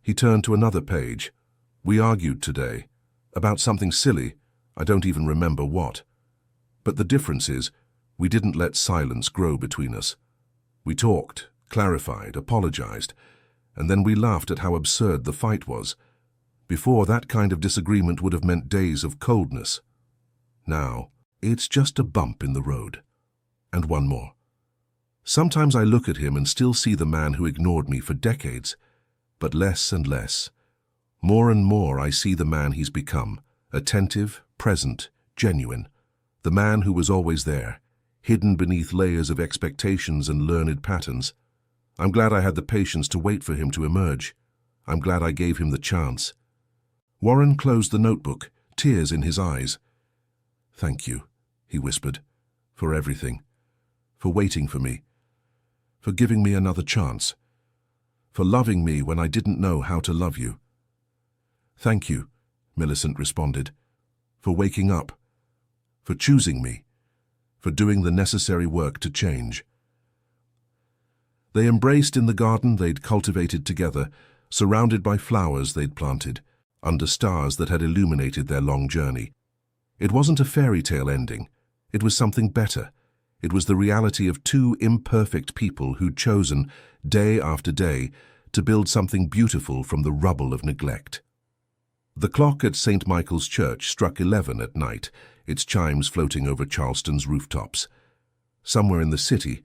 Speaker 1: He turned to another page. "We argued today, about something silly, I don't even remember what. But the difference is, we didn't let silence grow between us. We talked, clarified, apologized, and then we laughed at how absurd the fight was. Before, that kind of disagreement would have meant days of coldness. Now, it's just a bump in the road. And one more. Sometimes I look at him and still see the man who ignored me for decades, but less and less. More and more I see the man he's become, attentive, present, genuine. The man who was always there, hidden beneath layers of expectations and learned patterns. I'm glad I had the patience to wait for him to emerge. I'm glad I gave him the chance." Warren closed the notebook, tears in his eyes. "Thank you," he whispered, "for everything. For waiting for me. For giving me another chance. For loving me when I didn't know how to love you." "Thank you," Millicent responded, "for waking up. For choosing me. For doing the necessary work to change." They embraced in the garden they'd cultivated together, surrounded by flowers they'd planted, under stars that had illuminated their long journey. It wasn't a fairy tale ending. It was something better. It was the reality of 2 imperfect people who'd chosen, day after day, to build something beautiful from the rubble of neglect. The clock at St. Michael's Church struck 11 at night, its chimes floating over Charleston's rooftops. Somewhere in the city,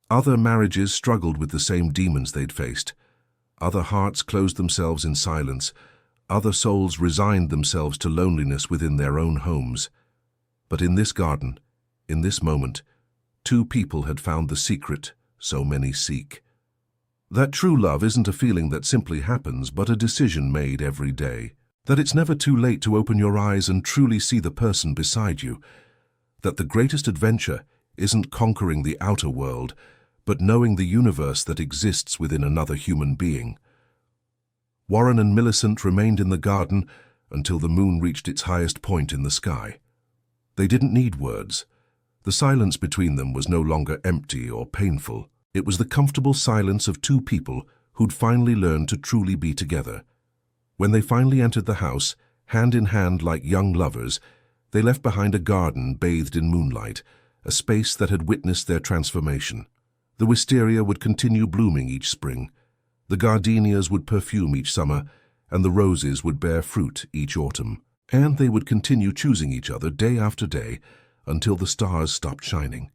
Speaker 1: other marriages struggled with the same demons they'd faced. Other hearts closed themselves in silence. Other souls resigned themselves to loneliness within their own homes. But in this garden, in this moment, two people had found the secret so many seek. That true love isn't a feeling that simply happens, but a decision made every day. That it's never too late to open your eyes and truly see the person beside you. That the greatest adventure isn't conquering the outer world, but knowing the universe that exists within another human being. Warren and Millicent remained in the garden until the moon reached its highest point in the sky. They didn't need words. The silence between them was no longer empty or painful. It was the comfortable silence of two people who'd finally learned to truly be together. When they finally entered the house, hand in hand like young lovers, they left behind a garden bathed in moonlight, a space that had witnessed their transformation. The wisteria would continue blooming each spring, the gardenias would perfume each summer, and the roses would bear fruit each autumn. And they would continue choosing each other day after day until the stars stopped shining.